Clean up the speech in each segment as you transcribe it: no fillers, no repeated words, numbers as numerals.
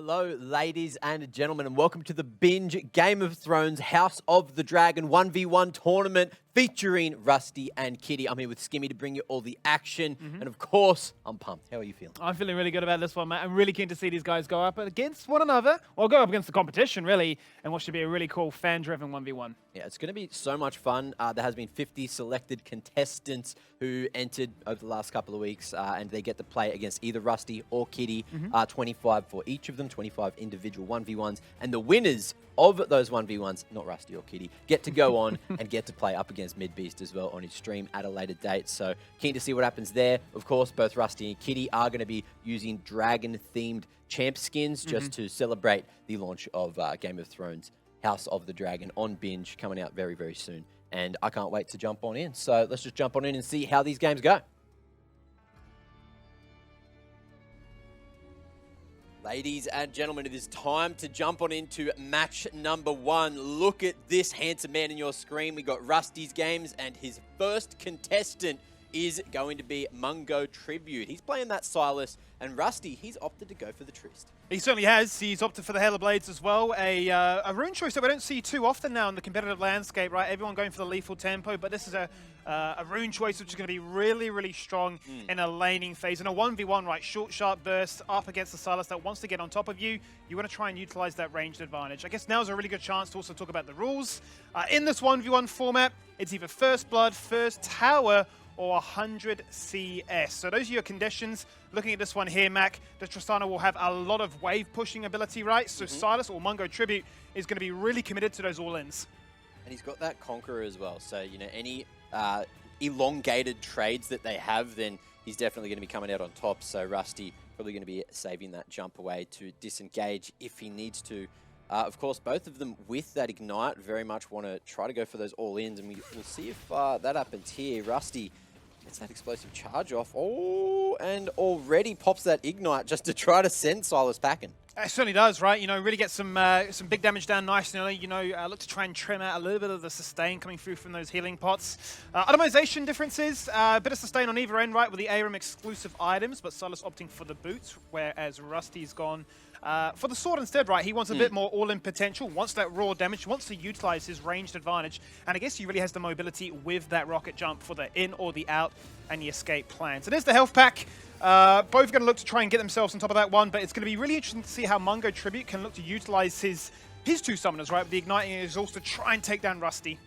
Hello, ladies and gentlemen, and welcome to the Binge Game of Thrones House of the Dragon 1v1 tournament featuring Rusty and Kitty. I'm here with Skimmy to bring you all the action, and of course, I'm pumped. How are you feeling? I'm feeling really good about this one, Matt. I'm really keen to see these guys go up against one another, or go up against the competition, really, and what should be a really cool fan-driven 1v1. Yeah, it's going to be so much fun. There has been 50 selected contestants who entered over the last couple of weeks, and they get to play against either Rusty or Kitty. 25 for each of them, 25 individual 1v1s, and the winners of those 1v1s, not Rusty or Kitty, get to go on and get to play up against Midbeast as well on his stream at a later date. So keen to see what happens there. Of course, both Rusty and Kitty are going to be using dragon-themed champ skins just to celebrate the launch of Game of Thrones House of the Dragon on Binge, coming out very, very soon. And I can't wait to jump on in. So let's just jump on in and see how these games go. Ladies and gentlemen, it is time to jump on into match number 1. Look at this handsome man in your screen. We got Rusty's games, and his first contestant is going to be Mungo Tribute. He's playing that Silas, and Rusty, he's opted to go for the Tryst. He certainly has. He's opted for the Hail of Blades as well. A rune choice that we don't see too often now in the competitive landscape, right? Everyone going for the lethal tempo, but this is a rune choice which is going to be really, really strong in a laning phase. In a 1v1, right, short, sharp burst up against the Silas that wants to get on top of you. You want to try and utilize that ranged advantage. I guess now is a really good chance to also talk about the rules. In this 1v1 format, it's either first blood, first tower, or 100 CS. So those are your conditions. Looking at this one here, Mac, the Tristana will have a lot of wave pushing ability, right? So Silas or Mungo Tribute is going to be really committed to those all-ins. And he's got that Conqueror as well. So, you know, any elongated trades that they have, then he's definitely going to be coming out on top. So Rusty probably going to be saving that jump away to disengage if he needs to. Of course, both of them with that Ignite very much want to try to go for those all-ins, and we'll see if that happens here. Rusty gets that explosive charge off. Oh, and already pops that Ignite just to try to send Silas packing. It certainly does, right? You know, really get some big damage down nice and early. You know, look to try and trim out a little bit of the sustain coming through from those healing pots. Itemization differences, a bit of sustain on either end, right, with the ARAM exclusive items, but Silas opting for the boots, whereas Rusty's gone for the sword instead, right? He wants a bit more all-in potential, wants that raw damage, wants to utilize his ranged advantage, and I guess he really has the mobility with that rocket jump for the in or the out and the escape plan. So there's the health pack. Both going to look to try and get themselves on top of that one, but it's going to be really interesting to see how Mungo Tribute can look to utilize his two summoners, right? With the Igniting Exhaust to try and take down Rusty.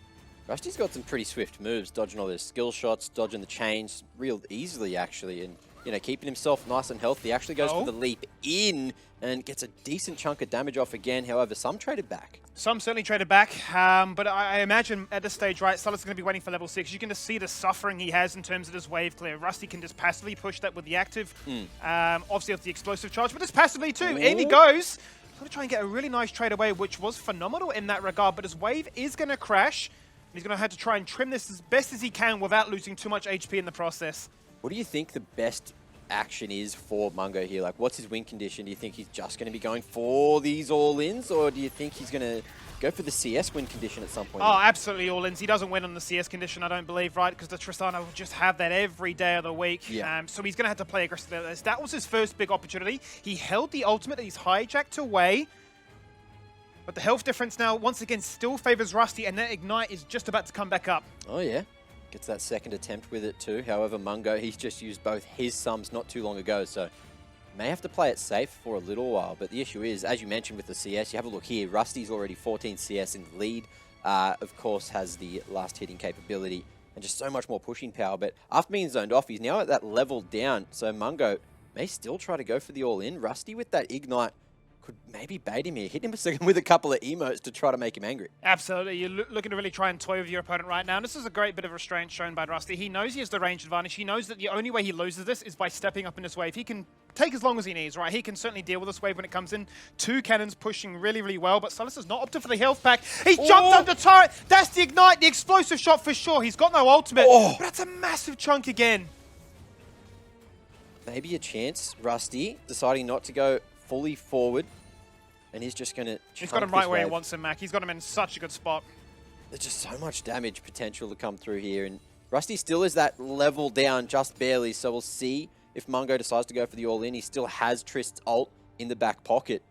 Rusty's got some pretty swift moves, dodging all those skill shots, dodging the chains real easily, actually, and you know, keeping himself nice and healthy. Actually goes for the leap in and gets a decent chunk of damage off again. However, some traded back. Some certainly traded back, but I imagine at this stage, right, Silas is going to be waiting for level 6. You can just see the suffering he has in terms of his wave clear. Rusty can just passively push that with the active, obviously with the explosive charge, but just passively too. In he goes. Going to try and get a really nice trade away, which was phenomenal in that regard, but his wave is going to crash. He's going to have to try and trim this as best as he can without losing too much HP in the process. What do you think the best action is for Mungo here? Like, what's his win condition? Do you think he's just going to be going for these all-ins, or do you think he's going to go for the CS win condition at some point? Oh, absolutely all-ins. He doesn't win on the CS condition, I don't believe, right? Because the Tristana will just have that every day of the week. Yeah. So he's going to have to play aggressively at this. That was his first big opportunity. He held the ultimate. He's hijacked away. But the health difference now, once again, still favors Rusty, and that Ignite is just about to come back up. Oh, yeah. Gets that second attempt with it too. However, Mungo, he's just used both his sums not too long ago, so may have to play it safe for a little while. But the issue is, as you mentioned with the CS, you have a look here. Rusty's already 14 CS in the lead. Of course, has the last hitting capability and just so much more pushing power. But after being zoned off, he's now at that level down. So Mungo may still try to go for the all-in. Rusty with that Ignite could maybe bait him here. Hit him with a couple of emotes to try to make him angry. Absolutely. You're looking to really try and toy with your opponent right now. And this is a great bit of restraint shown by Rusty. He knows he has the range advantage. He knows that the only way he loses this is by stepping up in this wave. He can take as long as he needs, right? He can certainly deal with this wave when it comes in. 2 cannons pushing really, really well, but Silas has not opted for the health pack. He's jumped under turret. That's the Ignite, the explosive shot for sure. He's got no ultimate, but that's a massive chunk again. Maybe a chance. Rusty deciding not to go fully forward. And he's just going to... He's got him right where he wants him, Mac. He's got him in such a good spot. There's just so much damage potential to come through here. And Rusty still is that level down just barely. So we'll see if Mungo decides to go for the all-in. He still has Trist's ult in the back pocket.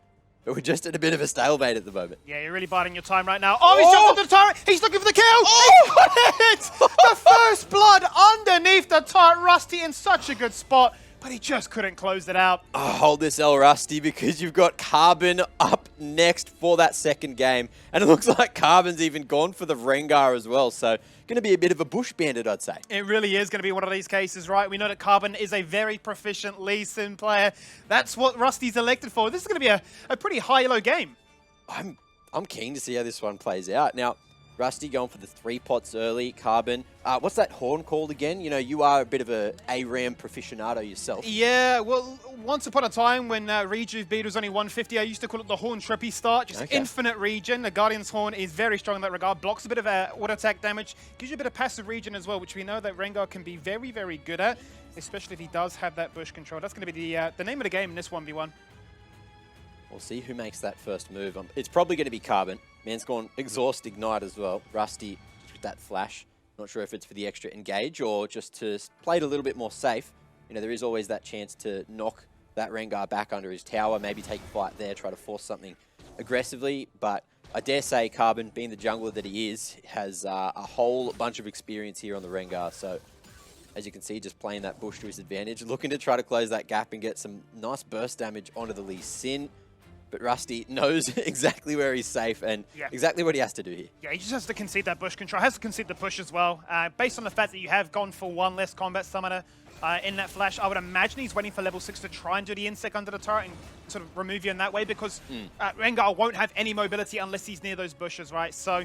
but we're just at a bit of a stalemate at the moment. Yeah, you're really biding your time right now. Oh, he's jumped onto the turret. He's looking for the kill. Oh! He got it! The first blood underneath the turret. Rusty in such a good spot, but he just couldn't close it out. Oh, hold this L, Rusty, because you've got Carbon up next for that second game. And it looks like Carbon's even gone for the Rengar as well. So going to be a bit of a bush bandit, I'd say. It really is going to be one of these cases, right? We know that Carbon is a very proficient Lee Sin player. That's what Rusty's elected for. This is going to be a pretty high-low game. I'm keen to see how this one plays out. Now, Rusty going for the 3 pots early, Carbon. What's that horn called again? You know, you are a bit of a ARAM proficionado yourself. Yeah, well, once upon a time when Rejuve beat was only 150, I used to call it the Horn Trippy start, just infinite regen. The Guardian's Horn is very strong in that regard, blocks a bit of auto attack damage, gives you a bit of passive regen as well, which we know that Rengar can be very, very good at, especially if he does have that bush control. That's going to be the name of the game in this 1v1. We'll see who makes that first move. It's probably going to be Carbon. Man's gone Exhaust Ignite as well. Rusty with that flash. Not sure if it's for the extra engage or just to play it a little bit more safe. You know, there is always that chance to knock that Rengar back under his tower, maybe take a fight there, try to force something aggressively. But I dare say Carbon, being the jungler that he is, has a whole bunch of experience here on the Rengar. So, as you can see, just playing that bush to his advantage, looking to try to close that gap and get some nice burst damage onto the Lee Sin. But Rusty knows exactly where he's safe and exactly what he has to do here. Yeah, he just has to concede that bush control. Has to concede the push as well. Based on the fact that you have gone for one less combat summoner in that flash, I would imagine he's waiting for level 6 to try and do the insect under the turret and sort of remove you in that way, because Rengar won't have any mobility unless he's near those bushes, right? So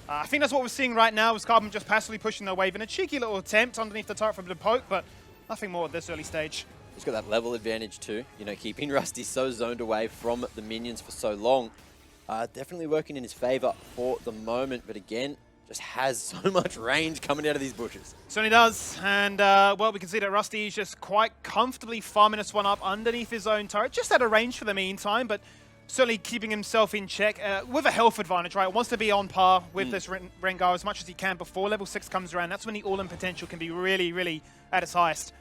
I think that's what we're seeing right now, is Carbon just passively pushing the wave in a cheeky little attempt underneath the turret for a bit of poke, but nothing more at this early stage. He's got that level advantage too, you know, keeping Rusty so zoned away from the minions for so long. Definitely working in his favor for the moment, but again, just has so much range coming out of these bushes. Certainly does, and well, we can see that Rusty is just quite comfortably farming this one up underneath his own turret, just out of range for the meantime, but certainly keeping himself in check with a health advantage, right? Wants to be on par with this Rengar as much as he can before level 6 comes around. That's when the all-in potential can be really, really at its highest.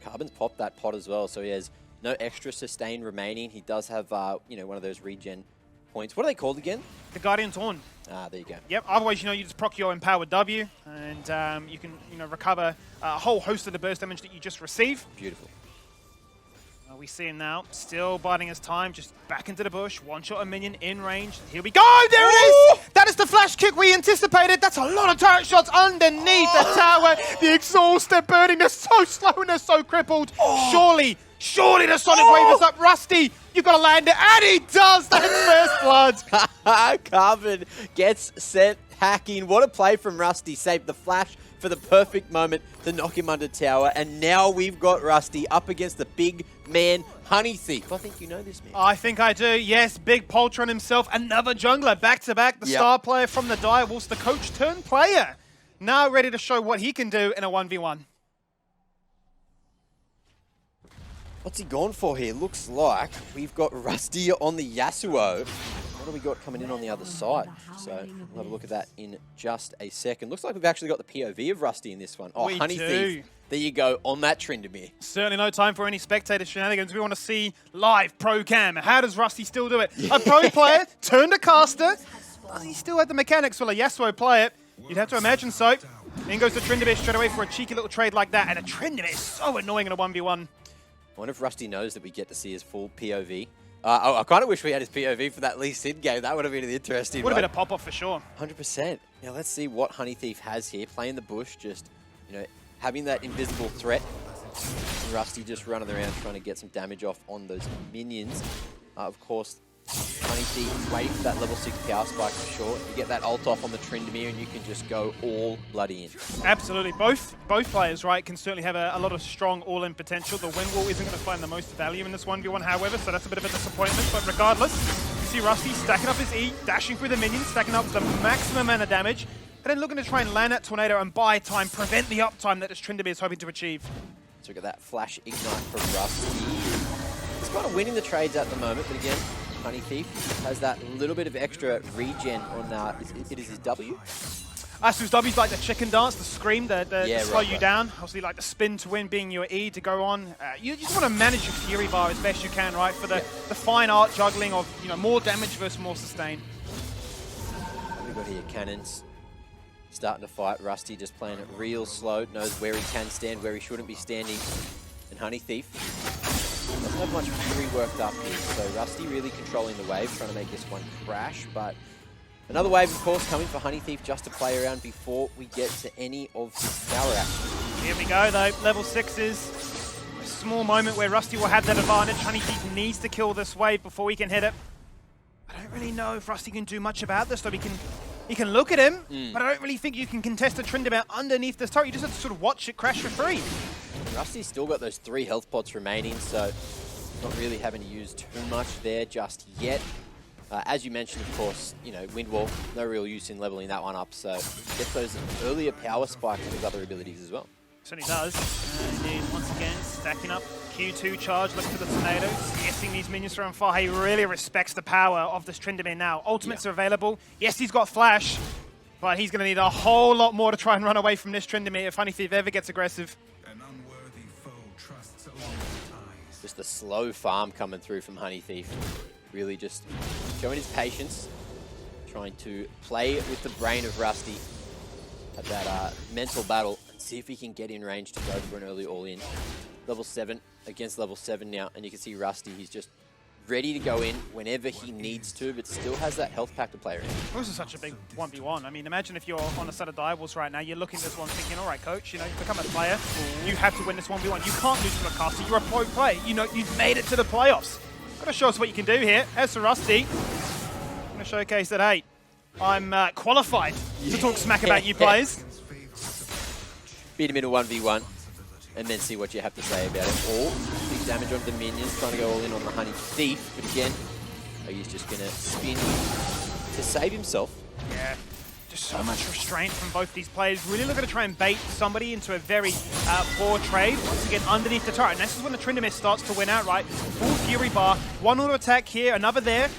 Carbon's popped that pot as well, so he has no extra sustain remaining. He does have, you know, one of those regen points. What are they called again? The Guardian's Horn. Ah, there you go. Yep, otherwise, you know, you just proc your Empowered W, and you can, you know, recover a whole host of the burst damage that you just received. Beautiful. We see him now, still biding his time, just back into the bush, one-shot a minion in range. Here we go, there it is! That is the flash kick we anticipated. That's a lot of turret shots underneath the tower. The exhaust, they're burning, they're so slow and they're so crippled. Surely the Sonic Wave is up. Rusty, you've got to land it, and he does! That's first blood. Carbon gets sent hacking. What a play from Rusty, saved the flash for the perfect moment to knock him under tower, and now we've got Rusty up against the big man Honey Thief. I think you know this man. I think I do, yes. Big Poltron himself, another jungler, back-to-back, the star player from the Direwolves, the coach-turned-player. Now ready to show what he can do in a 1v1. What's he gone for here? Looks like we've got Rusty on the Yasuo. What do we got coming in on the other side? So we'll have a look at that in just a second. Looks like we've actually got the POV of Rusty in this one. Oh, Honey Thief. There you go, on that Tryndamere. Certainly no time for any spectator shenanigans. We want to see live pro cam. How does Rusty still do it? A pro player turned a caster. Does he still have the mechanics? Will a Yasuo play it? You'd have to imagine so. In goes the Tryndamere straight away for a cheeky little trade like that. And a Tryndamere is so annoying in a 1v1. I wonder if Rusty knows that we get to see his full POV. I kind of wish we had his POV for that Lee Sin game. That would have been interesting. Would have been a pop-off for sure. 100%. Now let's see what Honey Thief has here. Playing the bush, just, you know, having that invisible threat. And Rusty just running around trying to get some damage off on those minions. Of course, Honey Thief is waiting for that level 6 power spike for sure. You get that ult off on the Tryndamere and you can just go all bloody in. Absolutely. Both players, right, can certainly have a lot of strong all-in potential. The wind wall isn't going to find the most value in this 1v1, however, so that's a bit of a disappointment. But regardless, you see Rusty stacking up his E, dashing through the minions, stacking up the maximum amount of damage, and then looking to try and land that tornado and buy time, prevent the uptime that this Tryndamere is hoping to achieve. So we got that flash ignite from Rusty. He's kind of winning the trades at the moment, but again, Honey Thief has that little bit of extra regen on, it is his W? Asu's W's like the chicken dance, the scream, the slow you right. down. Obviously, like the spin to win being your E to go on. You just want to manage your Fury bar as best you can, right? For the fine art juggling of more damage versus more sustain. We've got here Cannons starting to fight. Rusty just playing it real slow, knows where he can stand, where he shouldn't be standing. And Honey Thief doesn't have much Fury worked up here, so Rusty really controlling the wave, trying to make this one crash, but another wave, of course, coming for Honey Thief just to play around before we get to any of this tower action. Here we go, though. Level 6s. A small moment where Rusty will have that advantage. Honey Thief needs to kill this wave before we can hit it. I don't really know if Rusty can do much about this, though. He can look at him, but I don't really think you can contest a Tryndamere underneath this turret. You just have to sort of watch it crash for free. Rusty's still got those 3 health pots remaining, so not really having to use too much there just yet. As you mentioned, of course, Windwall, no real use in leveling that one up, so get those earlier power spikes with other abilities as well. Certainly does. Indeed, once again, stacking up Q2 charge, looking for the tornadoes, guessing these minions from far. He really respects the power of this Tryndamere now. Ultimates are available. Yes, he's got flash, but he's going to need a whole lot more to try and run away from this Tryndamere if Honey Thief ever gets aggressive. Just the slow farm coming through from Honey Thief. Really just showing his patience, trying to play with the brain of Rusty at that mental battle and see if he can get in range to go for an early all-in. Level 7 against level 7 now, and you can see Rusty, he's just ready to go in whenever he needs to, but still has that health pack to play around. This is such a big 1v1. I mean, imagine if you're on a set of Diables right now, you're looking at this one thinking, all right, coach, become a player. You have to win this 1v1. You can't lose to a caster. You're a pro player. You've made it to the playoffs. Got to show us what you can do here. As for Rusty, I'm going to showcase that, hey, I'm qualified to talk smack about you players. Beat him in a 1v1. And then see what you have to say about it. All big damage onto the minions, trying to go all in on the Honey Thief. But again, he's just going to spin to save himself. Yeah, just so much restraint from both these players. Really looking to try and bait somebody into a very poor trade. Once again, underneath the turret. And this is when the Tryndamere starts to win outright. Full Fury bar, one auto attack here, another there.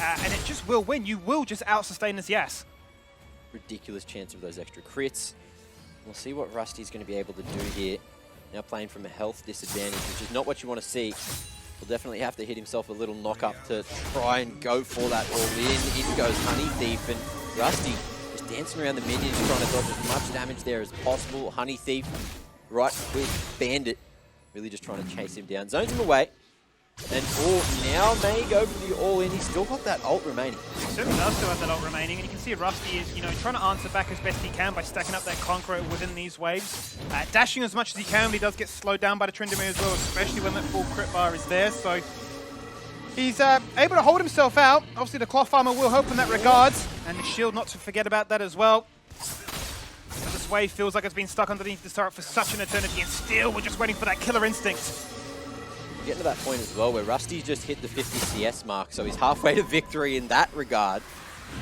And it just will win. You will just out-sustain this Yas. Ridiculous chance of those extra crits. We'll see what Rusty's going to be able to do here. Now playing from a health disadvantage, which is not what you want to see. Will definitely have to hit himself a little knock-up to try and go for that all-in. In goes Honey Thief, and Rusty just dancing around the minions, trying to dodge as much damage there as possible. Honey Thief, right quick, Bandit, really just trying to chase him down. Zones him away, and now may go for the all-in. He's still got that ult remaining. He certainly does still have that ult remaining, and you can see Rusty is, trying to answer back as best he can by stacking up that Conqueror within these waves. Dashing as much as he can, but he does get slowed down by the Tryndamere as well, especially when that full crit bar is there. So he's able to hold himself out. Obviously, the Cloth Armor will help in that regards, and the shield not to forget about that as well. But this wave feels like it's been stuck underneath the turret for such an eternity, and still we're just waiting for that killer instinct. Getting to that point as well where Rusty's just hit the 50 CS mark, so he's halfway to victory in that regard.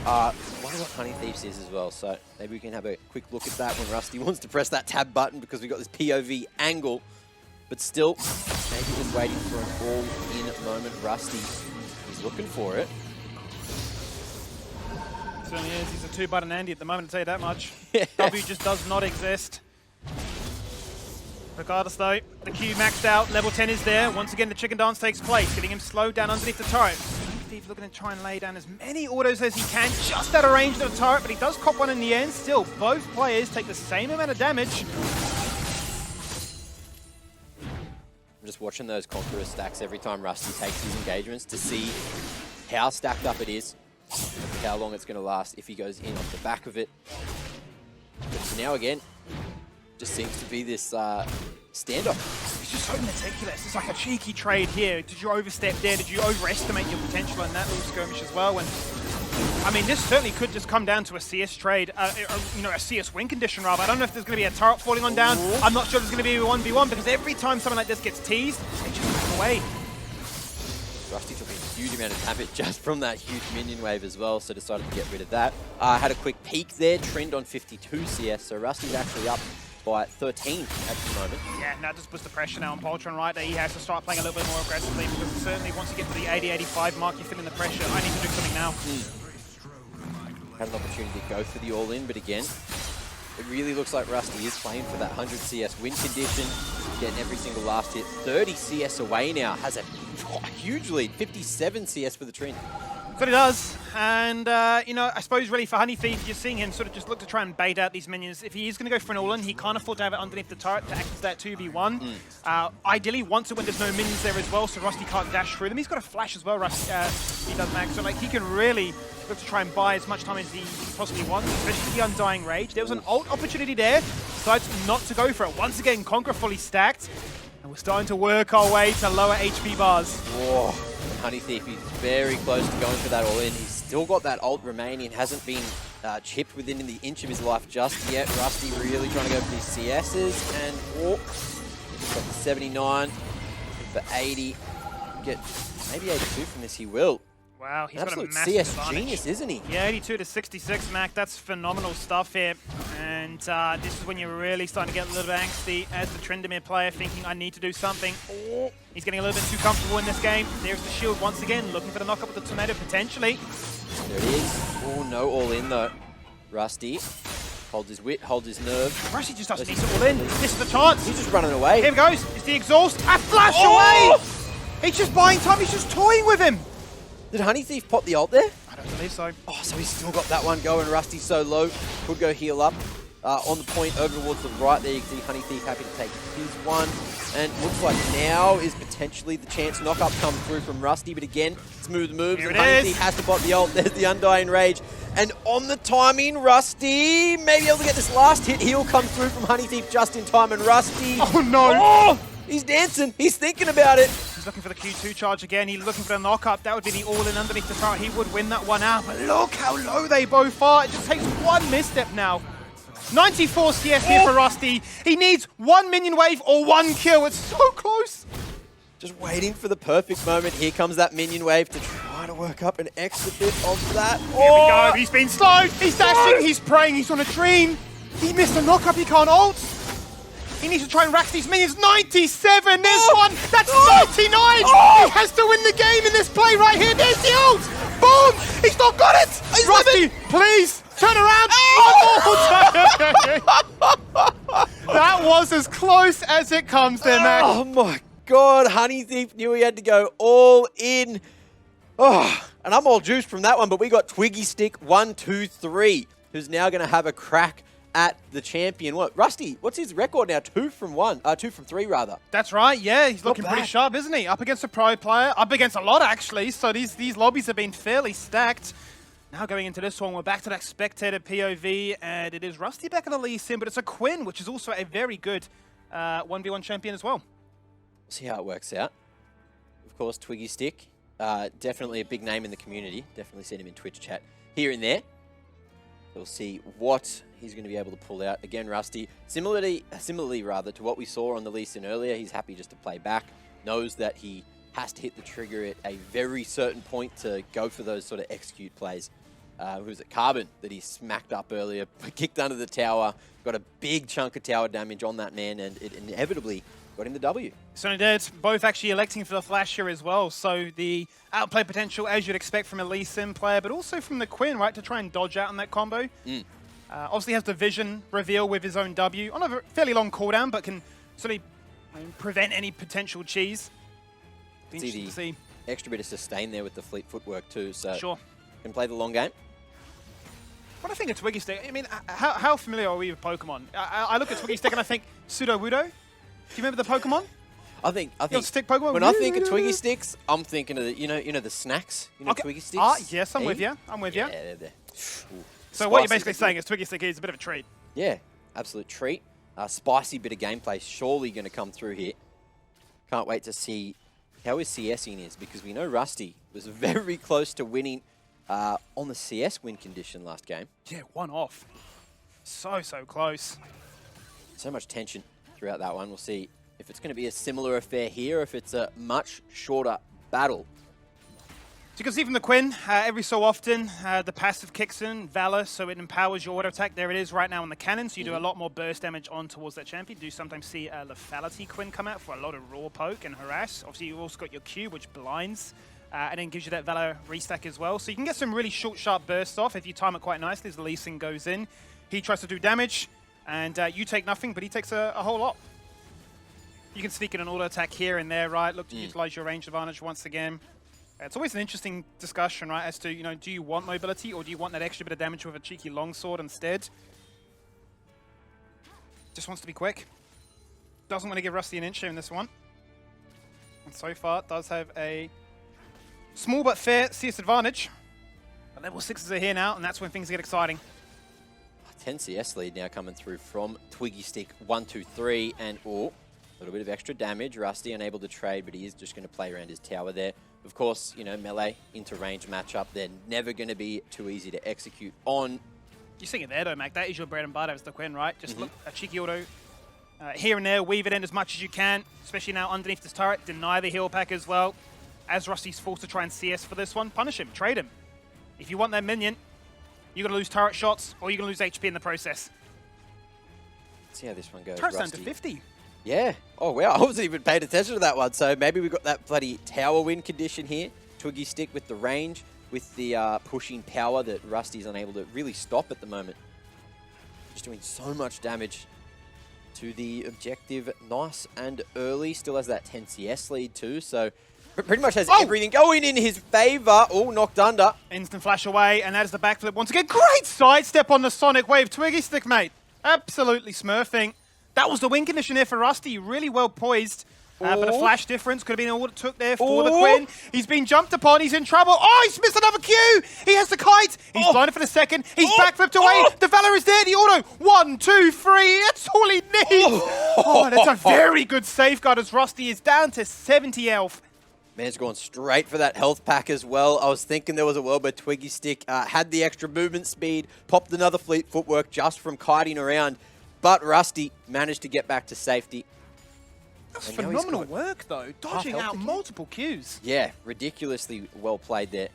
Wonder what Honey Thief's is as well, so maybe we can have a quick look at that when Rusty wants to press that tab button because we've got this POV angle. But still, maybe just waiting for an all-in moment. Rusty, he's looking for it. Certainly is. He's a two-button Andy at the moment, I'll tell you that much. W just does not exist. Regardless though, the Q maxed out, level 10 is there. Once again, the chicken dance takes place, getting him slowed down underneath the turret. Thief looking to try and lay down as many autos as he can, just out of range of the turret, but he does cop one in the end. Still, both players take the same amount of damage. I'm just watching those Conqueror stacks every time Rusty takes his engagements to see how stacked up it is, how long it's going to last if he goes in off the back of it. But for now again, just seems to be this standoff. It's just so meticulous. It's like a cheeky trade here. Did you overstep there? Did you overestimate your potential in that little skirmish as well? And I mean, this certainly could just come down to a CS trade, a CS win condition rather. I don't know if there's going to be a turret falling on down. I'm not sure there's going to be a 1v1 because every time something like this gets teased, they just back away. Rusty took a huge amount of damage just from that huge minion wave as well, so decided to get rid of that. Had a quick peek there, trend on 52 CS, so Rusty's actually up by 13 at the moment. Yeah, and that just puts the pressure now on Poltron, right? That he has to start playing a little bit more aggressively because certainly once you get to the 80-85 mark, you're feeling the pressure. I need to do something now. Had an opportunity to go for the all-in, but again, it really looks like Rusty is playing for that 100 CS win condition, getting every single last hit. 30 CS away now, has a huge lead, 57 CS for the Trin. But it does, and you know, I suppose really for Honey Thief, you're seeing him sort of just look to try and bait out these minions. If he is going to go for an all-in, he can't afford to have it underneath the turret to act as that 2v1. Ideally, wants it when there's no minions there as well, so Rusty can't dash through them. He's got a flash as well, Rusty, he does, Max, so like he can really look to try and buy as much time as he possibly wants, especially the Undying Rage. There was an ult opportunity there, decides not to go for it. Once again, Conqueror fully stacked, and we're starting to work our way to lower HP bars. Whoa. Honey Thief, he's very close to going for that all-in. He's still got that ult remaining, hasn't been chipped within the inch of his life just yet. Rusty really trying to go for these CSs, and he's got the 79 for 80. Get maybe 82 from this, he will. Wow, he's got a massive CS advantage. genius, isn't he? Yeah, 82 to 66, Mac. That's phenomenal stuff here. And this is when you're really starting to get a little bit angsty as the Tryndamere player, thinking, I need to do something. Oh, he's getting a little bit too comfortable in this game. There's the shield once again, looking for the knock-up with the tomato, potentially. There it is. Oh, no all-in, though. Rusty holds his wit, holds his nerve. Rusty just doesn't need to all in. This is the chance. He's just running away. Here he goes. It's the exhaust. A flash away! He's just buying time. He's just toying with him. Did Honey Thief pop the ult there? I don't believe so. Oh, so he's still got that one going. Rusty's so low. Could go heal up. On the point over towards the right there, you can see Honey Thief happy to take his one. And looks like now is potentially the chance knock-up come through from Rusty. But again, smooth moves. Here And it Honey is. Thief has to pop the ult. There's the Undying Rage. And on the timing, Rusty may be able to get this last hit. He'll come through from Honey Thief just in time. And Rusty... Oh, no. Oh, he's dancing. He's thinking about it. He's looking for the Q2 charge again. He's looking for the knock-up. That would be the all-in underneath the turret. He would win that one out. But look how low they both are. It just takes one misstep now. 94 CS here for Rusty. He needs one minion wave or one kill. It's so close. Just waiting for the perfect moment. Here comes that minion wave to try to work up an extra bit of that. Here we go. He's been slowed. He's dashing. He's praying. He's on a dream. He missed a knock-up. He can't ult. He needs to try and rack these minions. 97. There's one. That's 99. He has to win the game in this play right here. There's the ult. Boom. He's not got it. Rusty, please turn around. That was as close as it comes there, Mac. Oh my God. Honey Thief knew he had to go all in. Oh, and I'm all juiced from that one, but we got Twiggy Stick 1, 2, 3, who's now going to have a crack at the champion. What, Rusty, what's his record now? 2 from 3 rather. That's right, yeah, he's looking bad. pretty sharp, isn't he? Up against a pro player, up against a lot actually, so these lobbies have been fairly stacked. Now going into this one, we're back to that spectator POV, and it is Rusty back in the Lee Sin, but it's a Quinn, which is also a very good 1v1 champion as well. See how it works out. Of course, Twiggy Stick, definitely a big name in the community. Definitely seen him in Twitch chat here and there. We'll see what he's going to be able to pull out. Again, Rusty, similarly to what we saw on the Lee Sin earlier, he's happy just to play back, knows that he has to hit the trigger at a very certain point to go for those sort of execute plays. Who was it? Carbon that he smacked up earlier, kicked under the tower, got a big chunk of tower damage on that man, and it inevitably got him the W. Certainly did. Both actually electing for the flash here as well. So the outplay potential, as you'd expect from a Lee Sin player, but also from the Quinn, right, to try and dodge out on that combo. Obviously has the vision reveal with his own W on a fairly long cooldown, but can sort of prevent any potential cheese. Be interesting to see. Extra bit of sustain there with the fleet footwork too, so sure. Can play the long game. When I think of Twiggy Stick, I mean, how familiar are we with Pokemon? I look at Twiggy Stick and I think Sudowoodo. Do you remember the Pokemon? I think stick Pokemon. When I think of Twiggy Sticks, I'm thinking of the you know the snacks, Twiggy Sticks. Yes, I'm with you. I'm with you. Yeah, they're there. So what you're basically saying is Twiggy Stick is a bit of a treat. Yeah, absolute treat. Spicy bit of gameplay surely going to come through here. Can't wait to see how his CSing is, because we know Rusty was very close to winning on the CS win condition last game. Yeah, one off. So close. So much tension throughout that one. We'll see if it's going to be a similar affair here, or if it's a much shorter battle. So you can see from the Quinn, every so often, the passive kicks in, Valor, so it empowers your auto attack. There it is right now on the cannon, so you do a lot more burst damage on towards that champion. You do sometimes see a Lethality Quinn come out for a lot of raw poke and harass. Obviously, you've also got your Q, which blinds, and then gives you that Valor restack as well. So you can get some really short, sharp bursts off if you time it quite nicely as the Lee Sin goes in. He tries to do damage. And you take nothing, but he takes a whole lot. You can sneak in an auto attack here and there, right? Look to utilize your range advantage once again. It's always an interesting discussion, right? As to, do you want mobility or do you want that extra bit of damage with a cheeky longsword instead? Just wants to be quick. Doesn't want to give Rusty an inch here in this one. And so far, does have a small but fair CS advantage. But level 6s are here now, and that's when things get exciting. 10 CS lead now coming through from Twiggy Stick 1, 2, 3, and a little bit of extra damage. Rusty unable to trade, but he is just going to play around his tower there. Of course, melee into range matchup, they're never going to be too easy to execute on. You're seeing it there though, Mac. That is your bread and butter as the Quinn, right? Just look, a cheeky auto here and there, weave it in as much as you can, especially now underneath this turret. Deny the heal pack as well. As Rusty's forced to try and CS for this one, punish him, trade him. If you want that minion, you're going to lose turret shots or you're going to lose HP in the process. Let's see how this one goes. Turret's down to 50. Yeah. Oh, wow. I wasn't even paying attention to that one. So maybe we've got that bloody tower win condition here. Twiggy Stick with the range, with the pushing power that Rusty's unable to really stop at the moment. Just doing so much damage to the objective. Nice and early. Still has that 10 CS lead too. So pretty much has everything going in his favor. Oh, knocked under. Instant flash away, and that is the backflip once again. Great sidestep on the Sonic Wave. Twiggy Stick, mate. Absolutely smurfing. That was the win condition there for Rusty. Really well poised. But a flash difference could have been all it took there for the Quinn. He's been jumped upon. He's in trouble. Oh, he's missed another Q. He has the kite. He's blinded for the second. He's backflipped away. The Valor is there. The auto. 1, 2, 3. That's all he needs. That's a very good safeguard as Rusty is down to 70 health. Man's gone straight for that health pack as well. I was thinking there was a world where Twiggy Stick had the extra movement speed, popped another fleet footwork just from kiting around. But Rusty managed to get back to safety. That's phenomenal work, though. Dodging out multiple Qs. Yeah, ridiculously well played there.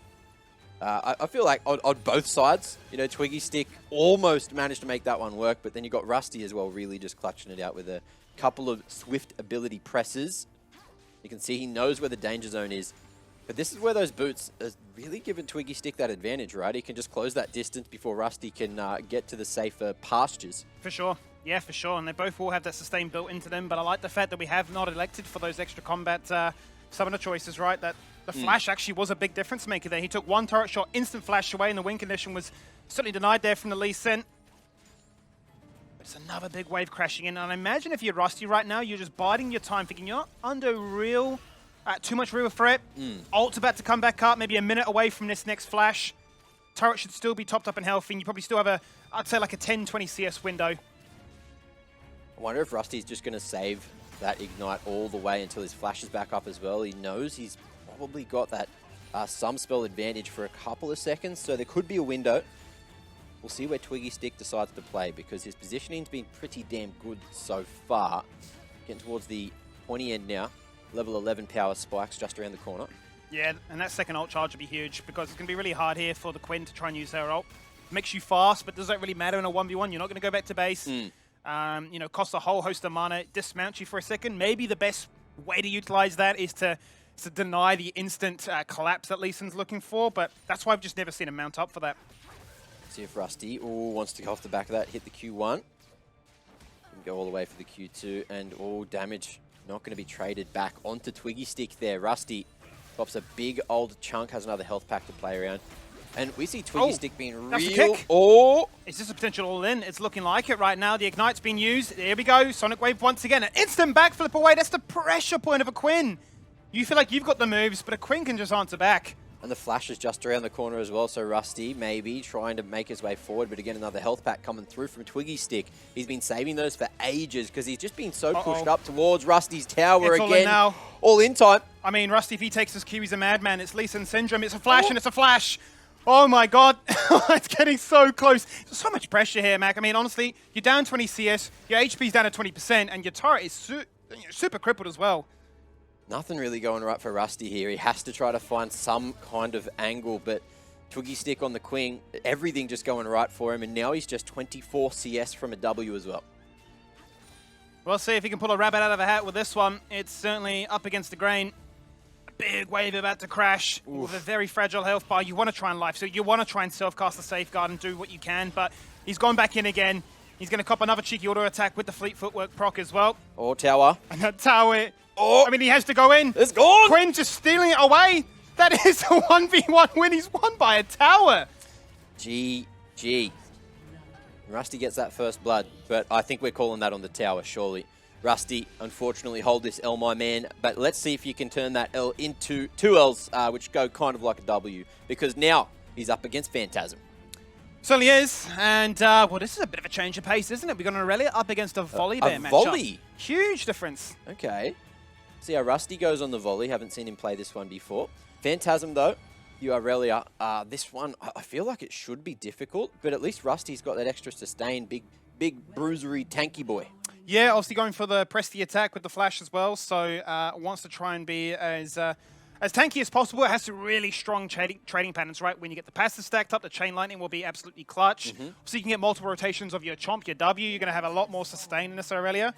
I feel like on both sides, Twiggy Stick almost managed to make that one work, but then you got Rusty as well, really just clutching it out with a couple of swift ability presses. You can see he knows where the danger zone is. But this is where those boots are really giving Twiggy Stick that advantage, right? He can just close that distance before Rusty can get to the safer pastures. For sure. Yeah, for sure. And they both will have that sustain built into them. But I like the fact that we have not elected for those extra combat summoner choices, right? That the flash actually was a big difference maker there. He took one turret shot, instant flash away, and the win condition was certainly denied there from the Lee Sin. It's another big wave crashing in. And I imagine if you're Rusty right now, you're just biding your time, thinking you're not under too much real threat. Ult's about to come back up, maybe a minute away from this next flash. Turret should still be topped up and healthy, and you probably still have I'd say like a 10-20 CS window. I wonder if Rusty's just going to save that Ignite all the way until his flash is back up as well. He knows he's probably got that some spell advantage for a couple of seconds, so there could be a window. We'll see where Twiggy Stick decides to play, because his positioning's been pretty damn good so far. Getting towards the pointy end now. Level 11 power spikes just around the corner. Yeah, and that second ult charge will be huge, because it's going to be really hard here for the Quinn to try and use her ult. Makes you fast, but does that really matter in a 1v1? You're not going to go back to base. Costs a whole host of mana, dismounts you for a second. Maybe the best way to utilize that is to deny the instant collapse that Lee Sin's looking for, but that's why I've just never seen him mount up for that. See if Rusty wants to go off the back of that, hit the Q1. Can go all the way for the Q2, and all damage not going to be traded back onto Twiggy Stick there. Rusty pops a big old chunk, has another health pack to play around. And we see Twiggy Stick being real. Is this a potential all-in? It's looking like it right now. The Ignite's been used. There we go. Sonic Wave once again. An instant backflip away. That's the pressure point of a Quinn. You feel like you've got the moves, but a Quinn can just answer back. And the flash is just around the corner as well, so Rusty maybe trying to make his way forward, but again, another health pack coming through from Twiggy Stick. He's been saving those for ages because he's just been so pushed up towards Rusty's tower again. All in now. All in time. I mean, Rusty, if he takes his Q, he's a madman. It's Lee Sin syndrome. It's a flash and it's a flash. Oh my god, it's getting so close. There's so much pressure here, Mac. I mean, honestly, you're down 20 CS, your HP's down to 20%, and your turret is super crippled as well. Nothing really going right for Rusty here. He has to try to find some kind of angle, but Twiggy Stick on the Queen, everything just going right for him, and now he's just 24 CS from a W as well. We'll see if he can pull a rabbit out of a hat with this one. It's certainly up against the grain. Big wave about to crash with a very fragile health bar. You want to try and life, so you want to try and self-cast the safeguard and do what you can, but he's gone back in again. He's going to cop another cheeky auto attack with the fleet footwork proc as well. Or tower. And that tower, Oh, I mean, he has to go in. it's gone. Quinn just stealing it away. That is a 1v1 win. He's won by a tower. GG. Rusty gets that first blood, but I think we're calling that on the tower, surely. Rusty, unfortunately, hold this L, my man, but let's see if you can turn that L into 2 Ls, which go kind of like a W, because now he's up against Phantasm. Certainly is, and well, this is a bit of a change of pace, isn't it? We've got an Aurelia up against a volley bear matchup. Volley? Huge difference. Okay. See how Rusty goes on the volley. Haven't seen him play this one before. Phantasm, though, the Aurelia, this one, I feel like it should be difficult, but at least Rusty's got that extra sustain, big bruisery, tanky boy. Yeah, obviously going for the press the attack with the flash as well, so wants to try and be as tanky as possible. It has some really strong trading patterns, right? When you get the passive stacked up, the chain lightning will be absolutely clutch. So you can get multiple rotations of your chomp, your W. You're going to have a lot more sustain in this Aurelia.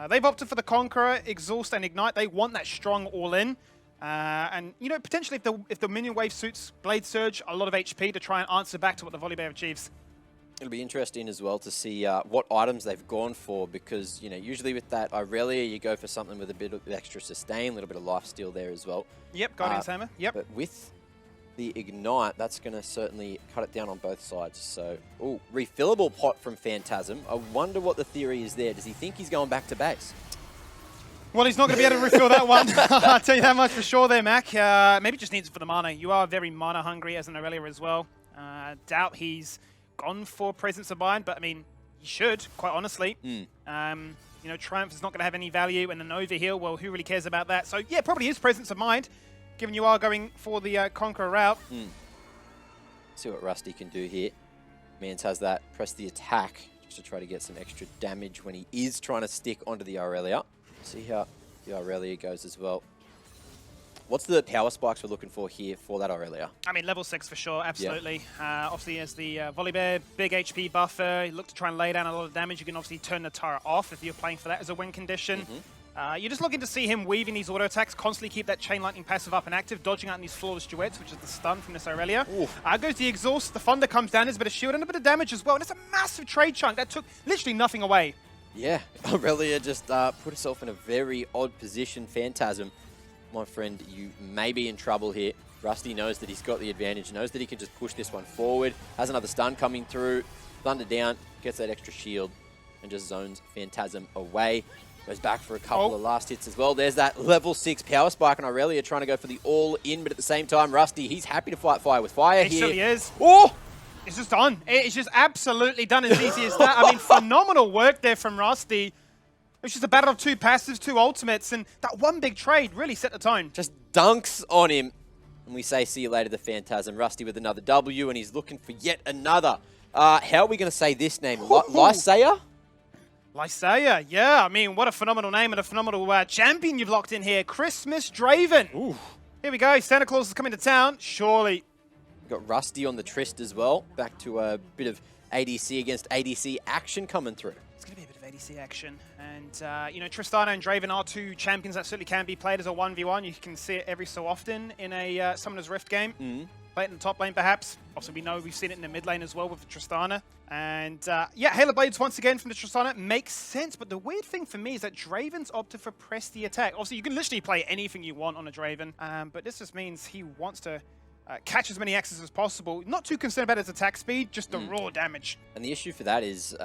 They've opted for the Conqueror, Exhaust, and Ignite. They want that strong all-in. And, you know, potentially if the minion wave suits Blade Surge, a lot of HP to try and answer back to what the volley bear achieves. It'll be interesting as well to see what items they've gone for, because, you know, usually with that Aurelia, you go for something with a bit of extra sustain, a little bit of life steal there as well. Yep, Guardian's Hammer. Yep. But with the Ignite, that's going to certainly cut it down on both sides. So, ooh, refillable pot from Phantasm. I wonder what the theory is there. Does he think he's going back to base? Well, he's not going to be able to refill that one. I'll tell you that much for sure there, Mac. Maybe just needs it for the mana. You are very mana hungry as an Aurelia as well. Doubt he's gone for Presence of Mind, but I mean, he should, quite honestly. You know, Triumph is not going to have any value, and an overheal, well, who really cares about that? So yeah, probably is Presence of Mind, given you are going for the Conqueror route. See what Rusty can do here. Mans has that, press the attack, just to try to get some extra damage when he is trying to stick onto the Aurelia. See how the Aurelia goes as well. What's the power spikes we're looking for here for that Aurelia? I mean, level 6 for sure, absolutely. Obviously, as the volley bear, big HP buffer, you look to try and lay down a lot of damage. You can obviously turn the turret off if you're playing for that as a win condition. You're just looking to see him weaving these auto attacks, constantly keep that chain lightning passive up and active, dodging out in these flawless duets, which is the stun from this Aurelia. Goes the exhaust, the thunder comes down, there's a bit of shield and a bit of damage as well, and it's a massive trade chunk that took literally nothing away. Yeah, Aurelia just put herself in a very odd position. Phantasm, my friend, you may be in trouble here. Rusty knows that he's got the advantage, knows that he can just push this one forward, has another stun coming through, thunder down, gets that extra shield, and just zones Phantasm away. Goes back for a couple of last hits as well. There's that level 6 power spike, and Aurelia trying to go for the all-in, but at the same time, Rusty, he's happy to fight fire with fire here. He certainly is. Oh! It's just done. It's just absolutely done as easy as that. I mean, phenomenal work there from Rusty. It's just a battle of 2 passives, 2 ultimates, and that one big trade really set the tone. Just dunks on him. And we say, see you later, the Phantasm. Rusty with another W, and he's looking for yet another. How are we going to say this name? Lysaia? Lysaia, yeah. I mean, what a phenomenal name and a phenomenal champion you've locked in here. Christmas Draven. Ooh. Here we go. Santa Claus is coming to town. Surely. Got Rusty on the Trist as well. Back to a bit of ADC against ADC action coming through. It's going to be a bit of ADC action. And, you know, Tristana and Draven are 2 champions that certainly can be played as a 1v1. You can see it every so often in a Summoner's Rift game. Play it in the top lane, perhaps. Also, we know we've seen it in the mid lane as well with the Tristana. And, yeah, Halo Blades once again from the Tristana makes sense. But the weird thing for me is that Draven's opted for press the attack. Obviously, you can literally play anything you want on a Draven. But this just means he wants to catch as many X's as possible. Not too concerned about his attack speed, just the raw damage. And the issue for that is,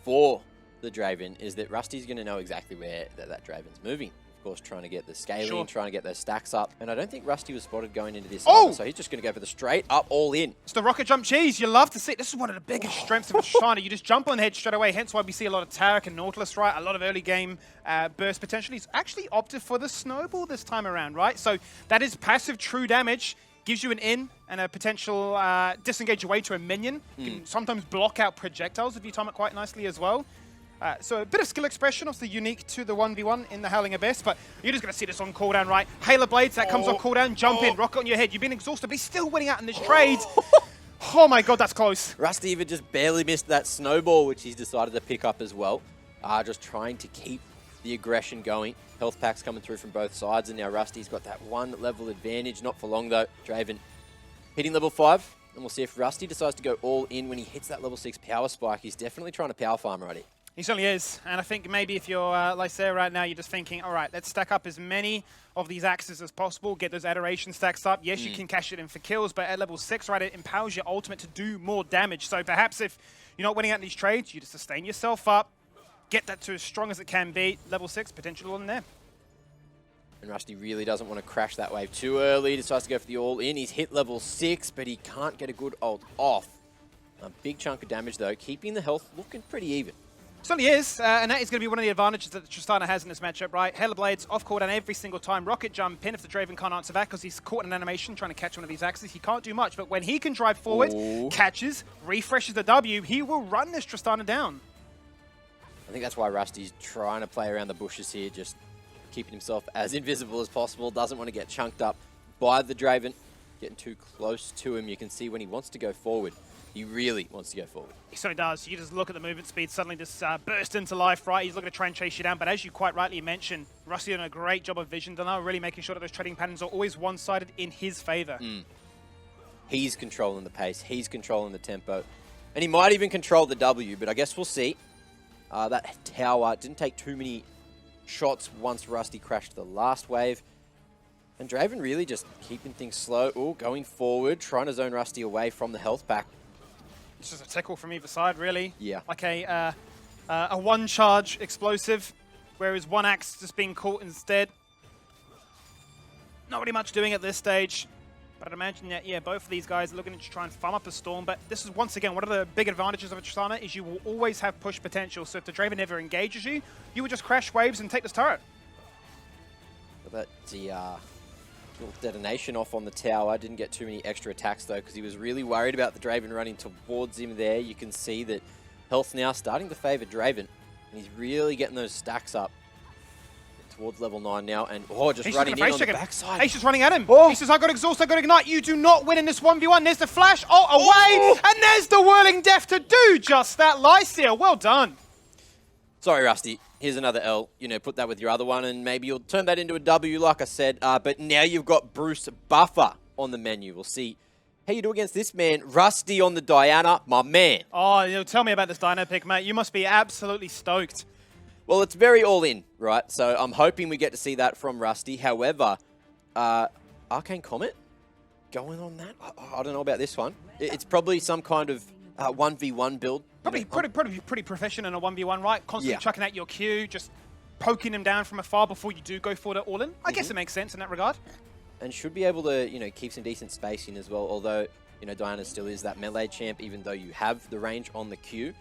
for the Draven, is that Rusty's going to know exactly where that Draven's moving. Of course, trying to get the scaling, trying to get those stacks up. And I don't think Rusty was spotted going into this either, so he's just going to go for the straight up all in. It's the rocket jump cheese. You love to see it. This is one of the biggest strengths of Tristana. You just jump on the head straight away, hence why we see a lot of Taric and Nautilus, right? A lot of early game burst potentially. He's actually opted for the snowball this time around, right? So that is passive true damage. Gives you an in and a potential disengage away to a minion. You can sometimes block out projectiles if you time it quite nicely as well. So a bit of skill expression, obviously unique to the 1v1 in the Howling Abyss, but you're just going to see this on cooldown, right? Halo Blades, that comes on cooldown, jump in, rocket on your head. You've been exhausted, but he's still winning out in this trade. Oh my god, that's close. Rusty even just barely missed that snowball, which he's decided to pick up as well. Just trying to keep the aggression going. Health packs coming through from both sides, and now Rusty's got that 1 level advantage. Not for long, though. Draven hitting level 5. And we'll see if Rusty decides to go all in when he hits that level 6 power spike. He's definitely trying to power farm right here. He certainly is. And I think maybe if you're like Sarah right now, you're just thinking, all right, let's stack up as many of these axes as possible, get those adoration stacks up. Yes, you can cash it in for kills, but at level 6, right, it empowers your ultimate to do more damage. So perhaps if you're not winning out in these trades, you just sustain yourself up, get that to as strong as it can be. Level 6, potential in there. And Rusty really doesn't want to crash that wave too early. Decides to go for the all-in. He's hit level 6, but he can't get a good ult off. A big chunk of damage, though, keeping the health looking pretty even. Certainly is, and that is going to be one of the advantages that Tristana has in this matchup, right? Hellblades off cooldown every single time. Rocket jump in if the Draven can't answer back because he's caught in an animation trying to catch one of these axes. He can't do much, but when he can drive forward, catches, refreshes the W, he will run this Tristana down. I think that's why Rusty's trying to play around the bushes here, just keeping himself as invisible as possible. Doesn't want to get chunked up by the Draven. Getting too close to him, you can see when he wants to go forward. He really wants to go forward. He certainly does. You just look at the movement speed, suddenly just burst into life, right? He's looking to try and chase you down, but as you quite rightly mentioned, Rusty doing a great job of vision, really making sure that those trading patterns are always one-sided in his favor. He's controlling the pace, he's controlling the tempo, and he might even control the W, but I guess we'll see. That tower didn't take too many shots once Rusty crashed the last wave. And Draven really just keeping things slow. Going forward, trying to zone Rusty away from the health pack. It's just a tickle from either side, really. Yeah. Like a one-charge explosive, whereas one axe just being caught instead. Not really much doing at this stage. But I'd imagine that, yeah, both of these guys are looking to try and farm up a Storm. But this is, once again, one of the big advantages of a Tristana is you will always have push potential. So if the Draven never engages you, you will just crash waves and take this turret. But the little detonation off on the tower. Didn't get too many extra attacks, though, because he was really worried about the Draven running towards him there. You can see that health now starting to favor Draven. And he's really getting those stacks up. Towards level 9 now, and just running in on the backside. Ace is running at him. He says, I got exhaust, I got ignite. You do not win in this 1v1. There's the flash. Away. And there's the whirling death to do just that. Lycia, well done. Sorry, Rusty. Here's another L. You know, put that with your other one, and maybe you'll turn that into a W, like I said. But now you've got Bruce Buffer on the menu. We'll see how you do against this man. Rusty on the Diana, my man. Oh, tell me about this Diana pick, mate. You must be absolutely stoked. Well, it's very all-in, right? So I'm hoping we get to see that from Rusty. However, Arcane Comet going on that? I don't know about this one. It's probably some kind of 1v1 build. Probably pretty proficient in a 1v1, right? Constantly chucking out your Q, just poking him down from afar before you do go for the all-in. I guess it makes sense in that regard. And should be able to, keep some decent spacing as well. Although, Diana still is that melee champ, even though you have the range on the Q.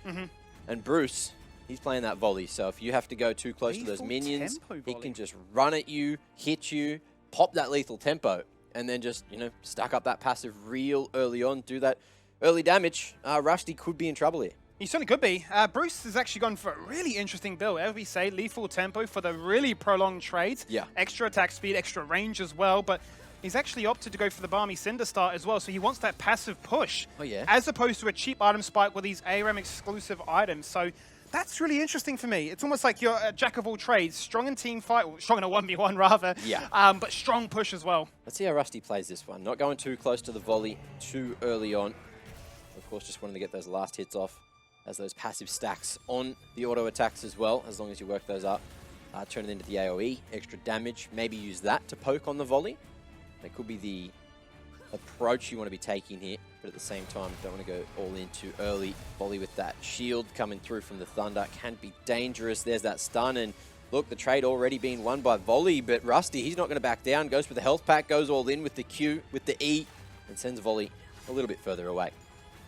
And Bruce, he's playing that volley, so if you have to go too close to those minions, he can just run at you, hit you, pop that lethal tempo, and then just, stack up that passive real early on, do that early damage. Rusty could be in trouble here. He certainly could be. Bruce has actually gone for a really interesting build. As we say, lethal tempo for the really prolonged trades. Yeah. Extra attack speed, extra range as well, but he's actually opted to go for the Balmy Cinder start as well, so he wants that passive push. Oh, yeah. As opposed to a cheap item spike with these ARAM exclusive items. So that's really interesting for me. It's almost like you're a jack of all trades, strong in team fight, or strong in a 1v1 rather, but strong push as well. Let's see how Rusty plays this one. Not going too close to the volley too early on. Of course, just wanting to get those last hits off as those passive stacks on the auto attacks as well, as long as you work those up. Turn it into the AoE, extra damage, maybe use that to poke on the volley. That could be the approach you want to be taking here, but at the same time, don't want to go all in too early. Volley with that shield coming through from the Thunder can be dangerous. There's that stun, and look, the trade already being won by Volley, but Rusty, he's not going to back down. Goes for the health pack, goes all in with the Q, with the E, and sends Volley a little bit further away.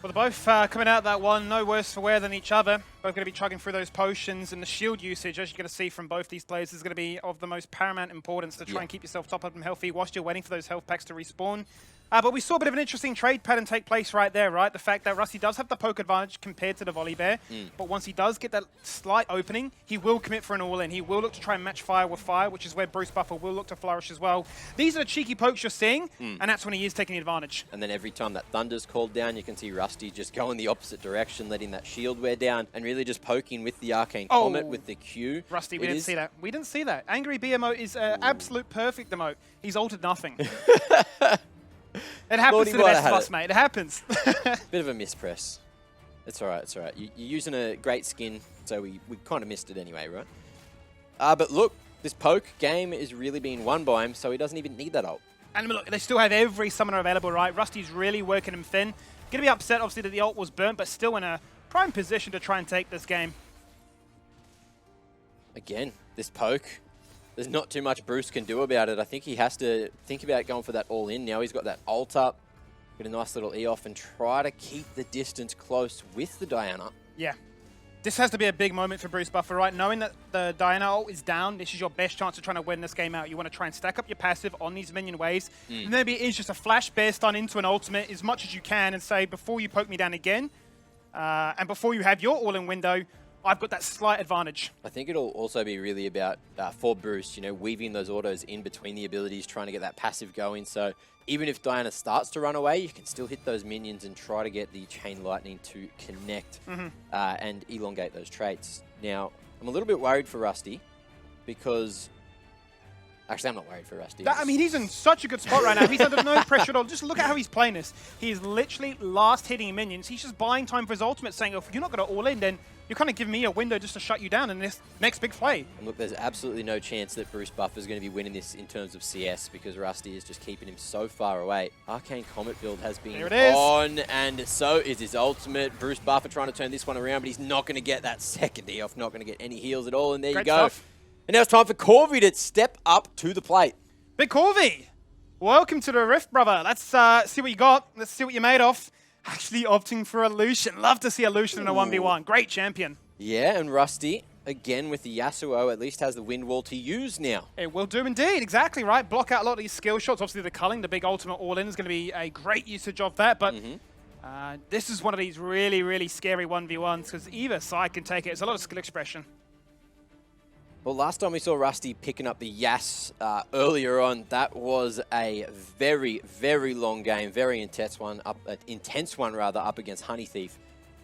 Well, they're both coming out that one, no worse for wear than each other. Both going to be chugging through those potions, and the shield usage, as you're going to see from both these players, is going to be of the most paramount importance to try and keep yourself top up and healthy whilst you're waiting for those health packs to respawn. But we saw a bit of an interesting trade pattern take place right there, right? The fact that Rusty does have the poke advantage compared to the Volley Bear, but once he does get that slight opening, he will commit for an all-in. He will look to try and match fire with fire, which is where Bruce Buffer will look to flourish as well. These are the cheeky pokes you're seeing, and that's when he is taking the advantage. And then every time that Thunder's called down, you can see Rusty just go in the opposite direction, letting that shield wear down, and really just poking with the Arcane Comet, with the Q. Rusty, we didn't see that. We didn't see that. Angry B emote is absolute perfect emote. He's altered nothing. It happens to the best of us, mate. It happens. Bit of a mispress. It's all right. It's all right. You're using a great skin, so we kind of missed it anyway, right? But look, this poke game is really being won by him, so he doesn't even need that ult. And look, they still have every summoner available, right? Rusty's really working him thin. Going to be upset, obviously, that the ult was burnt, but still in a prime position to try and take this game. Again, this poke, there's not too much Bruce can do about it. I think he has to think about going for that all-in. Now he's got that ult up, get a nice little E-off, and try to keep the distance close with the Diana. Yeah. This has to be a big moment for Bruce Buffer, right? Knowing that the Diana ult is down, this is your best chance of trying to win this game out. You want to try and stack up your passive on these minion waves. And maybe it is just a flash bear stun into an ultimate as much as you can and say, before you poke me down again, and before you have your all-in window, I've got that slight advantage. I think it'll also be really about, for Bruce, you know, weaving those autos in between the abilities, trying to get that passive going. So even if Diana starts to run away, you can still hit those minions and try to get the Chain Lightning to connect and elongate those traits. Now, I'm a little bit worried for Rusty because... Actually, I'm not worried for Rusty. I mean, he's in such a good spot right now. He's under no pressure at all. Just look at how he's playing this. He's literally last hitting minions. He's just buying time for his ultimate, saying, oh, if you're not going to all in, then you're kind of giving me a window just to shut you down in this next big play. And look, there's absolutely no chance that Bruce Buffer is going to be winning this in terms of CS because Rusty is just keeping him so far away. Arcane Comet build has been on, and so is his ultimate. Bruce Buffer trying to turn this one around, but he's not going to get that second E-off, not going to get any heals at all, and there you go. Stuff. And now it's time for Corvi to step up to the plate. Big Corvi, welcome to the Rift, brother. Let's see what you got. Let's see what you're made of. Actually opting for a Lucian. Love to see a Lucian in a 1v1. Great champion. Yeah, and Rusty, again with the Yasuo, at least has the wind wall to use now. It will do indeed, exactly right. Block out a lot of these skill shots. Obviously the culling, the big ultimate all-in is going to be a great usage of that, but this is one of these really, really scary 1v1s because either side can take it. It's a lot of skill expression. Well, last time we saw Rusty picking up the Yas earlier on, that was a very, very long game, very intense one, up against Honey Thief.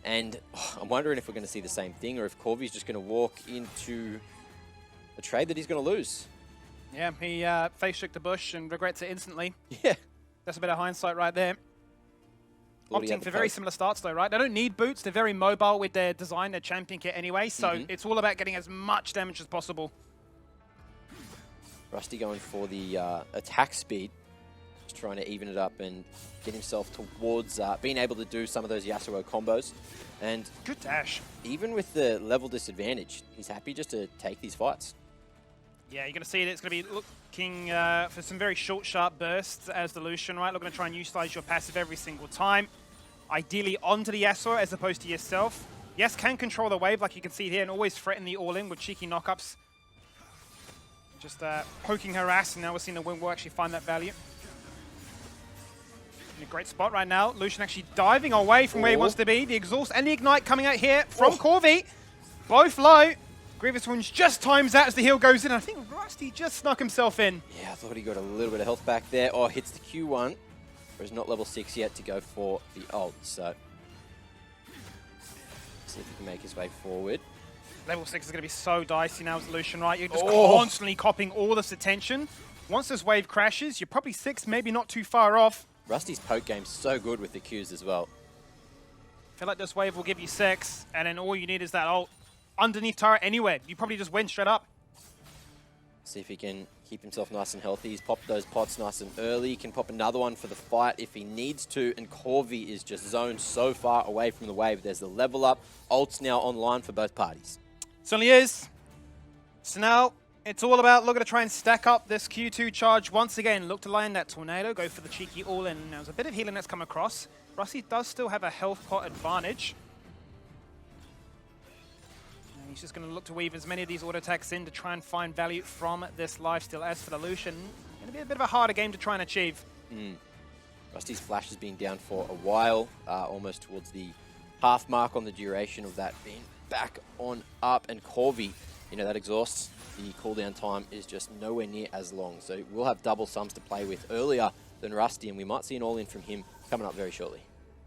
And I'm wondering if we're going to see the same thing or if Corvi's just going to walk into a trade that he's going to lose. Yeah, he face shook the bush and regrets it instantly. Yeah. That's a bit of hindsight right there. Opting for very similar starts though, right? They don't need boots. They're very mobile with their design, their champion kit anyway, so it's all about getting as much damage as possible. Rusty going for the attack speed, just trying to even it up and get himself towards being able to do some of those Yasuo combos. And good dash. Even with the level disadvantage, he's happy just to take these fights. Yeah, you're going to see it. It's going to be looking for some very short, sharp bursts as the Lucian, right? Looking to try and utilize your passive every single time. Ideally onto the Yasuo as opposed to yourself. Yes, can control the wave like you can see here and always threaten the all-in with cheeky knockups. Just poking her ass, and now we're seeing the wind will actually find that value. In a great spot right now. Lucian actually diving away from where he wants to be. The exhaust and the ignite coming out here from Corvi. Both low. Grievous Wounds just times out as the heal goes in. I think Rusty just snuck himself in. Yeah, I thought he got a little bit of health back there. Oh, hits the Q1. But he's not level 6 yet to go for the ult. So, see if he can make his way forward. Level 6 is going to be so dicey now as Lucian, right? You're just constantly copying all this attention. Once this wave crashes, you're probably 6, maybe not too far off. Rusty's poke game's so good with the Qs as well. I feel like this wave will give you 6, and then all you need is that ult. Underneath turret anywhere. You probably just win straight up. See if he can keep himself nice and healthy. He's popped those pots nice and early. He can pop another one for the fight if he needs to. And Corvi is just zoned so far away from the wave. There's the level up. Ult's now online for both parties. Certainly is. So now it's all about looking to try and stack up this Q2 charge once again. Look to land that tornado. Go for the cheeky all-in. Now there's a bit of healing that's come across. Rusty does still have a health pot advantage. He's just going to look to weave as many of these auto attacks in to try and find value from this lifesteal. As for the Lucian, going to be a bit of a harder game to try and achieve. Rusty's flash has been down for a while, almost towards the half mark on the duration of that being back on up. And Corvi, you know, that exhausts. The cooldown time is just nowhere near as long. So we'll have double sums to play with earlier than Rusty, and we might see an all-in from him coming up very shortly.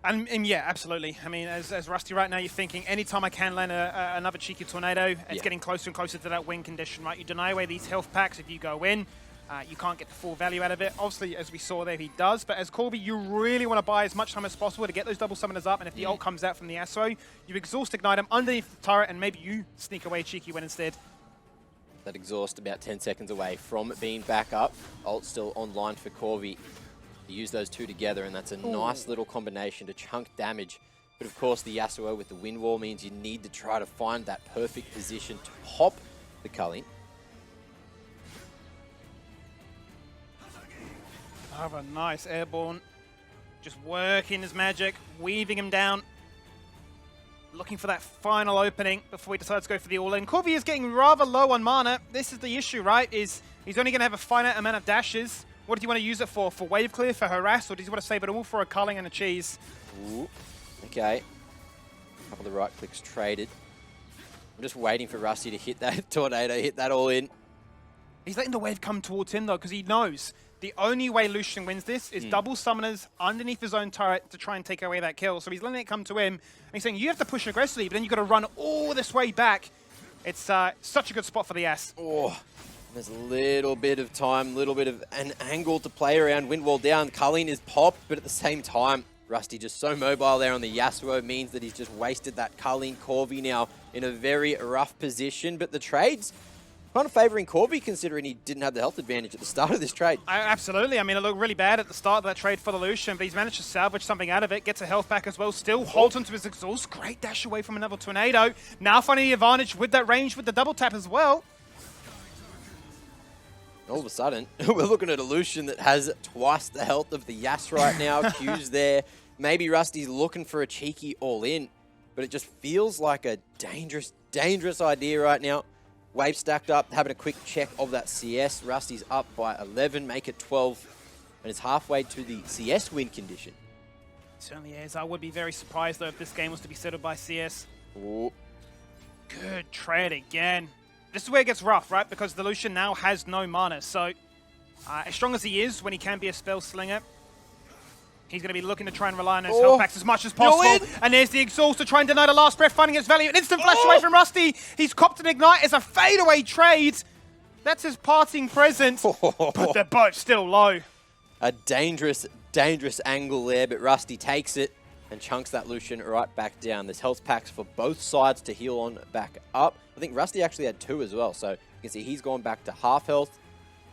And yeah, absolutely. I mean, as Rusty right now, you're thinking, anytime I can land another cheeky tornado, it's getting closer and closer to that win condition, right? You deny away these health packs if you go in. you can't get the full value out of it. Obviously, as we saw there, he does. But as Corby, you really want to buy as much time as possible to get those double summoners up. And if the ult comes out from the Yasuo, you exhaust ignite him underneath the turret, and maybe you sneak away cheeky win instead. That exhaust about 10 seconds away from being back up. Ult still online for Corby. You use those two together, and that's a nice little combination to chunk damage. But of course, the Yasuo with the wind wall means you need to try to find that perfect position to pop the Culling. Tytava, nice airborne. Just working his magic, weaving him down. Looking for that final opening before he decides to go for the all-in. Corby is getting rather low on mana. This is the issue, right? Is he's only going to have a finite amount of dashes. What does he want to use it for? For wave clear, for harass, or does he want to save it all for a culling and a cheese? Ooh, okay. A couple of right clicks traded. I'm just waiting for Rusty to hit that tornado, hit that all in. He's letting the wave come towards him, though, because he knows the only way Lucian wins this is double summoners underneath his own turret to try and take away that kill. So he's letting it come to him, and he's saying, you have to push aggressively, but then you've got to run all this way back. It's such a good spot for the ass. Oh, there's a little bit of time, little bit of an angle to play around. Wind wall down, Culling is popped, but at the same time, Rusty just so mobile there on the Yasuo means that he's just wasted that Culling. Corby now in a very rough position, but the trades kind of favouring Corby considering he didn't have the health advantage at the start of this trade. Absolutely. I mean, it looked really bad at the start of that trade for the Lucian, but he's managed to salvage something out of it, gets a health back as well, still holds onto his exhaust. Great dash away from another tornado. Now finding the advantage with that range with the double tap as well. All of a sudden, we're looking at a Lucian that has twice the health of the Yas right now. Q's there. Maybe Rusty's looking for a cheeky all-in, but it just feels like a dangerous, dangerous idea right now. Wave stacked up, having a quick check of that CS. Rusty's up by 11, make it 12, and it's halfway to the CS win condition. It certainly is. I would be very surprised, though, if this game was to be settled by CS. Ooh. Good trade again. This is where it gets rough, right? Because the Lucian now has no mana. So, as strong as he is when he can be a spell slinger, he's going to be looking to try and rely on his health packs as much as possible. And there's the exhaust to try and deny the last breath, finding its value. An instant flash away from Rusty. He's copped an ignite. It's a fadeaway trade. That's his parting present. But they're both still low. A dangerous, dangerous angle there, but Rusty takes it and chunks that Lucian right back down. There's health packs for both sides to heal on back up. I think Rusty actually had 2 as well, so you can see he's gone back to half health.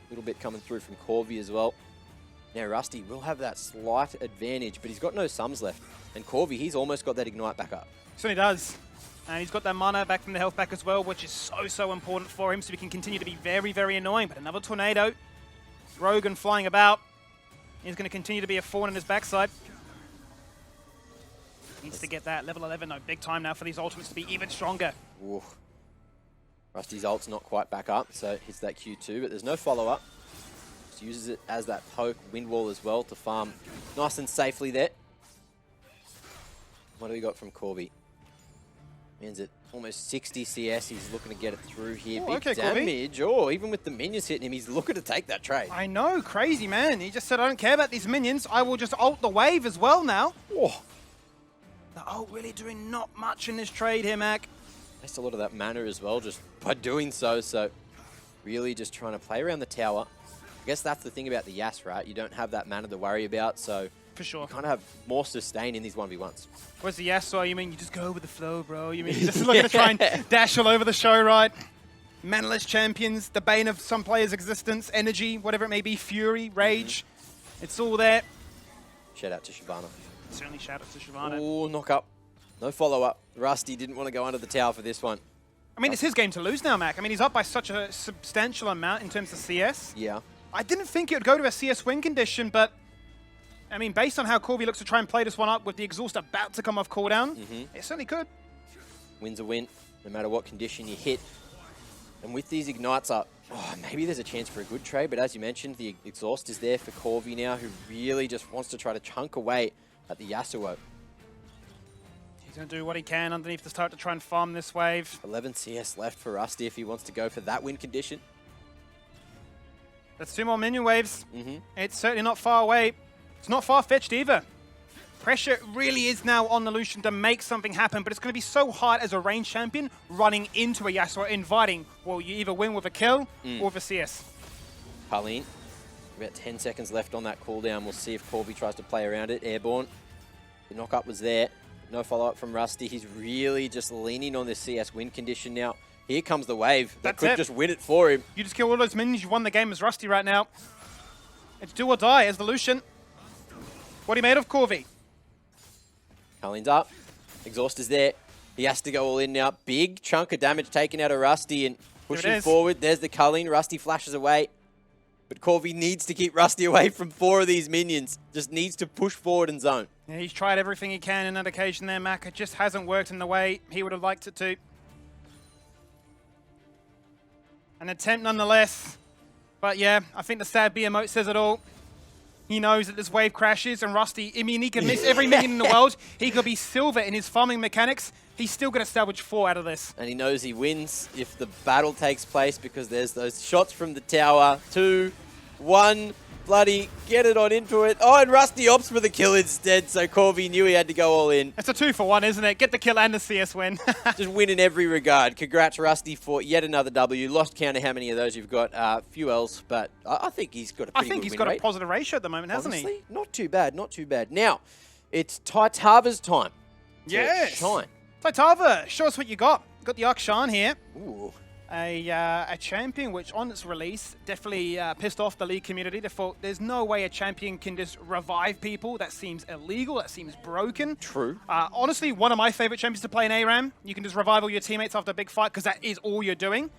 A little bit coming through from Corby as well. Now Rusty will have that slight advantage, but he's got no sums left. And Corby, he's almost got that ignite back up. Certainly does. And he's got that mana back from the health back as well, which is so, so important for him, so he can continue to be very, very annoying. But another tornado. Rogan flying about. He's going to continue to be a thorn in his backside. Needs to get that level 11, though. Big time now for these ultimates to be even stronger. Ooh. Rusty's ult's not quite back up, so hits that Q2, but there's no follow-up. Just uses it as that poke wind wall as well to farm nice and safely there. What do we got from Corby? Means it almost 60 CS. He's looking to get it through here. Ooh, Big damage. Oh, even with the minions hitting him, he's looking to take that trade. I know, crazy man. He just said, I don't care about these minions. I will just ult the wave as well now. Oh. The ult really doing not much in this trade here, Mac. Wastes a lot of that mana as well just by doing so. So really just trying to play around the tower. I guess that's the thing about the Yas, right? You don't have that mana to worry about, so for sure. You kind of have more sustain in these 1v1s. Whereas the Yasuo, you mean you just go with the flow, bro? You mean you just looking to try and dash all over the show, right? Manaless champions, the bane of some players' existence, energy, whatever it may be, fury, rage. It's all there. Shout out to Shyvana. Certainly shout out to Shyvana. Oh, knock up. No follow-up. Rusty didn't want to go under the tower for this one. I mean, it's his game to lose now, Mac. I mean, he's up by such a substantial amount in terms of CS. Yeah. I didn't think it would go to a CS win condition, but I mean, based on how Corby looks to try and play this one up with the exhaust about to come off cooldown, it certainly could. Win's a win, no matter what condition you hit. And with these ignites up, maybe there's a chance for a good trade, but as you mentioned, the exhaust is there for Corby now, who really just wants to try to chunk away at the Yasuo. He's going to do what he can underneath the start to try and farm this wave. 11 CS left for Rusty if he wants to go for that win condition. That's 2 more minion waves. It's certainly not far away. It's not far-fetched either. Pressure really is now on the Lucian to make something happen, but it's going to be so hard as a range champion running into a Yasuo, inviting, well, you either win with a kill or with a CS. Colleen. About 10 seconds left on that cooldown. We'll see if Corby tries to play around it. Airborne. The knock-up was there. No follow-up from Rusty. He's really just leaning on this CS win condition now. Here comes the wave. That could just win it for him. You just kill all those minions, you've won the game as Rusty right now. It's do or die as the Lucian. What are you made of, Corby? Colleen's up. Exhaust is there. He has to go all in now. Big chunk of damage taken out of Rusty and pushing forward. There's the Colleen. Rusty flashes away. But Corby needs to keep Rusty away from 4 of these minions. Just needs to push forward and zone. Yeah, he's tried everything he can in that occasion there, Mac. It just hasn't worked in the way he would have liked it to. An attempt nonetheless. But yeah, I think the sad B emote says it all. He knows that this wave crashes and Rusty, I mean, he can miss every minion in the world. He could be silver in his farming mechanics. He's still going to salvage 4 out of this. And he knows he wins if the battle takes place because there's those shots from the tower. 2, 1, bloody get it on into it. Oh, and Rusty opts for the kill instead, so Corby knew he had to go all in. It's a 2-for-1, isn't it? Get the kill and the CS win. Just win in every regard. Congrats, Rusty, for yet another W. Lost count of how many of those you've got. Few L's, but I think he's got a pretty good win rate. I think he's got a positive ratio at the moment, hasn't he? Not too bad, not too bad. Now, it's Tytava's time. Yes. Shine. Tytava, show us what you got. Got the Akshan here. Ooh. A champion which on its release definitely pissed off the League community. They thought there's no way a champion can just revive people. That seems illegal. That seems broken. True. Honestly, one of my favorite champions to play in ARAM. You can just revive all your teammates after a big fight because that is all you're doing.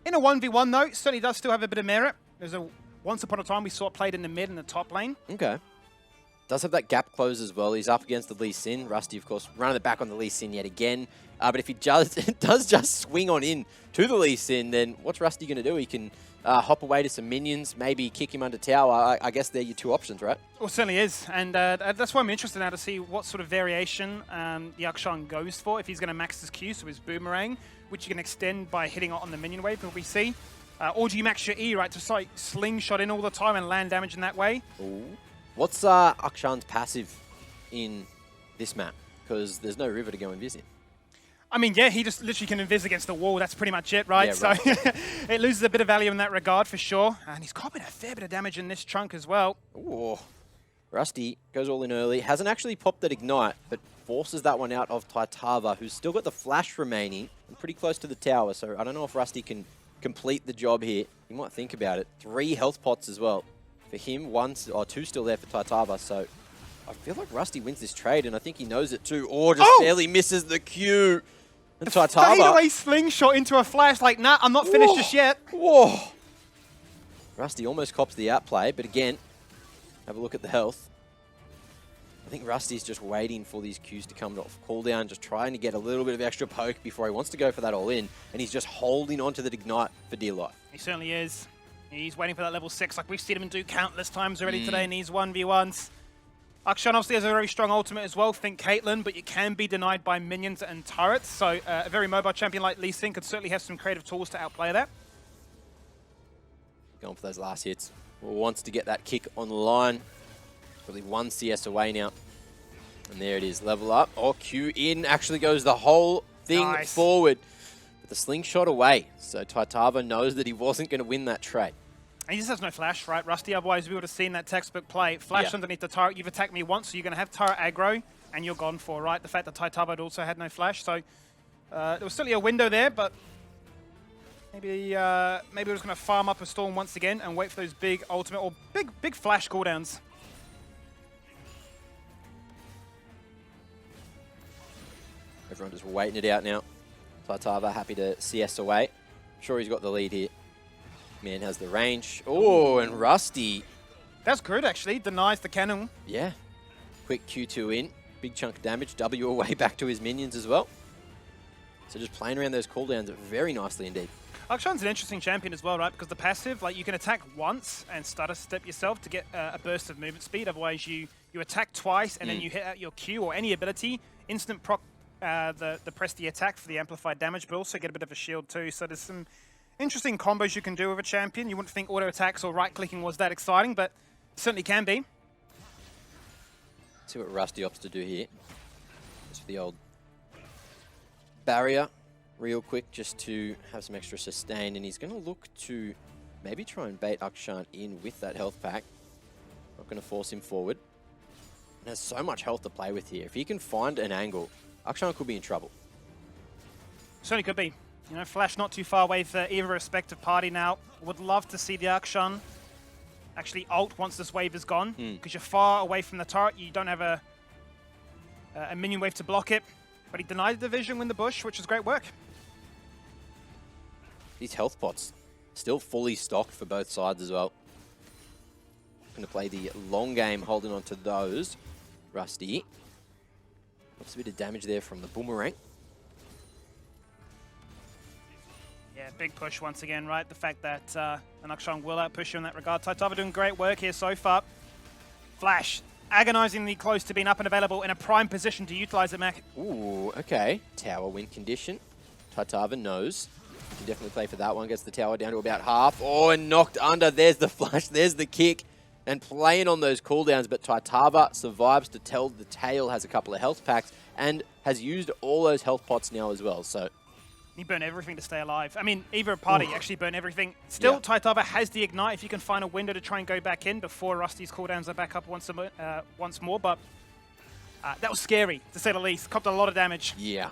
In a 1v1 though, it certainly does still have a bit of merit. Once upon a time we saw it played in the mid and the top lane. Okay. Does have that gap close as well. He's up against the Lee Sin. Rusty, of course, running it back on the Lee Sin yet again. But if he does just swing on in to the Lee Sin, then what's Rusty going to do? He can hop away to some minions, maybe kick him under tower. I guess they're your 2 options, right? Well, it certainly is. And that's why I'm interested now to see what sort of variation the Akshan goes for. If he's going to max his Q, so his Boomerang, which you can extend by hitting it on the minion wave, will we see? Or do you max your E, right, to like slingshot in all the time and land damage in that way? Ooh. What's Akshan's passive in this map? Because there's no river to go invis in. I mean, yeah, he just literally can invis against the wall. That's pretty much it, right? Yeah, right. So it loses a bit of value in that regard for sure. And he's copping a fair bit of damage in this chunk as well. Ooh. Rusty goes all in early. Hasn't actually popped that Ignite, but forces that one out of Tytava, who's still got the flash remaining and pretty close to the tower. So I don't know if Rusty can complete the job here. You might think about it. 3 health pots as well. For him, 1 or 2 still there for Tytava, so I feel like Rusty wins this trade, and I think he knows it too. Or just barely misses the Q. And Tytava... Fadeaway slingshot into a flash, like, nah, I'm not finished just yet. Whoa! Rusty almost cops the outplay, but again, have a look at the health. I think Rusty's just waiting for these Qs to come off cooldown, just trying to get a little bit of extra poke before he wants to go for that all-in, and he's just holding on to the Ignite for dear life. He certainly is. He's waiting for that level 6, like we've seen him do countless times already today in these 1v1s. Akshan obviously has a very strong ultimate as well, think Caitlyn, but you can be denied by minions and turrets, so a very mobile champion like Lee Sin could certainly have some creative tools to outplay that. Going for those last hits. Wants to get that kick on the line. Probably 1 CS away now. And there it is, level up. Oh, Q in, actually goes the whole thing forward. The slingshot away, so Tytava knows that he wasn't going to win that trade. And he just has no flash, right, Rusty? Otherwise, we would have seen that textbook play. Flash underneath the turret, you've attacked me once, so you're going to have turret aggro, and you're gone for, right? The fact that Tytava had also had no flash, so there was certainly a window there, but maybe we're just going to farm up a storm once again and wait for those big ultimate, or big flash cooldowns. Everyone just waiting it out now. Tytava happy to CS away. I'm sure he's got the lead here. Man has the range. Oh, and Rusty. That's good, actually. Denies the cannon. Yeah. Quick Q2 in. Big chunk of damage. W away back to his minions as well. So just playing around those cooldowns very nicely indeed. Akshan's an interesting champion as well, right? Because the passive, like, you can attack once and stutter step yourself to get a burst of movement speed. Otherwise, you attack twice and then you hit out your Q or any ability. Instant proc the press the attack for the amplified damage, but also get a bit of a shield too. So there's some interesting combos you can do with a champion. You wouldn't think auto attacks or right clicking was that exciting, but it certainly can be. See what Rusty opts to do here. Just for the old barrier real quick, just to have some extra sustain, and he's going to look to maybe try and bait Akshan in with that health pack. Not going to force him forward. And has so much health to play with here. If he can find an angle, Akshan could be in trouble. Certainly could be. You know, Flash not too far away for either respective party now. Would love to see the Akshan actually ult once this wave is gone, because you're far away from the turret. You don't have a minion wave to block it. But he denied the vision in the bush, which is great work. These health pots still fully stocked for both sides as well. Going to play the long game, holding on to those. Rusty. Looks a bit of damage there from the boomerang. Yeah, big push once again, right? The fact that an Akshan will outpush you in that regard. Tytava doing great work here so far. Flash, agonizingly close to being up and available in a prime position to utilize it, Mac. Ooh, okay. Tower win condition. Tytava knows. Can definitely play for that one. Gets the tower down to about half. Oh, and knocked under. There's the flash. There's the kick. And playing on those cooldowns, but Tytava survives to tell the tale, has a couple of health packs, and has used all those health pots now as well. So he burned everything to stay alive. I mean, either party actually burned everything. Still, yeah. Tytava has the ignite if you can find a window to try and go back in before Rusty's cooldowns are back up once more. But that was scary, to say the least. Copped a lot of damage. Yeah.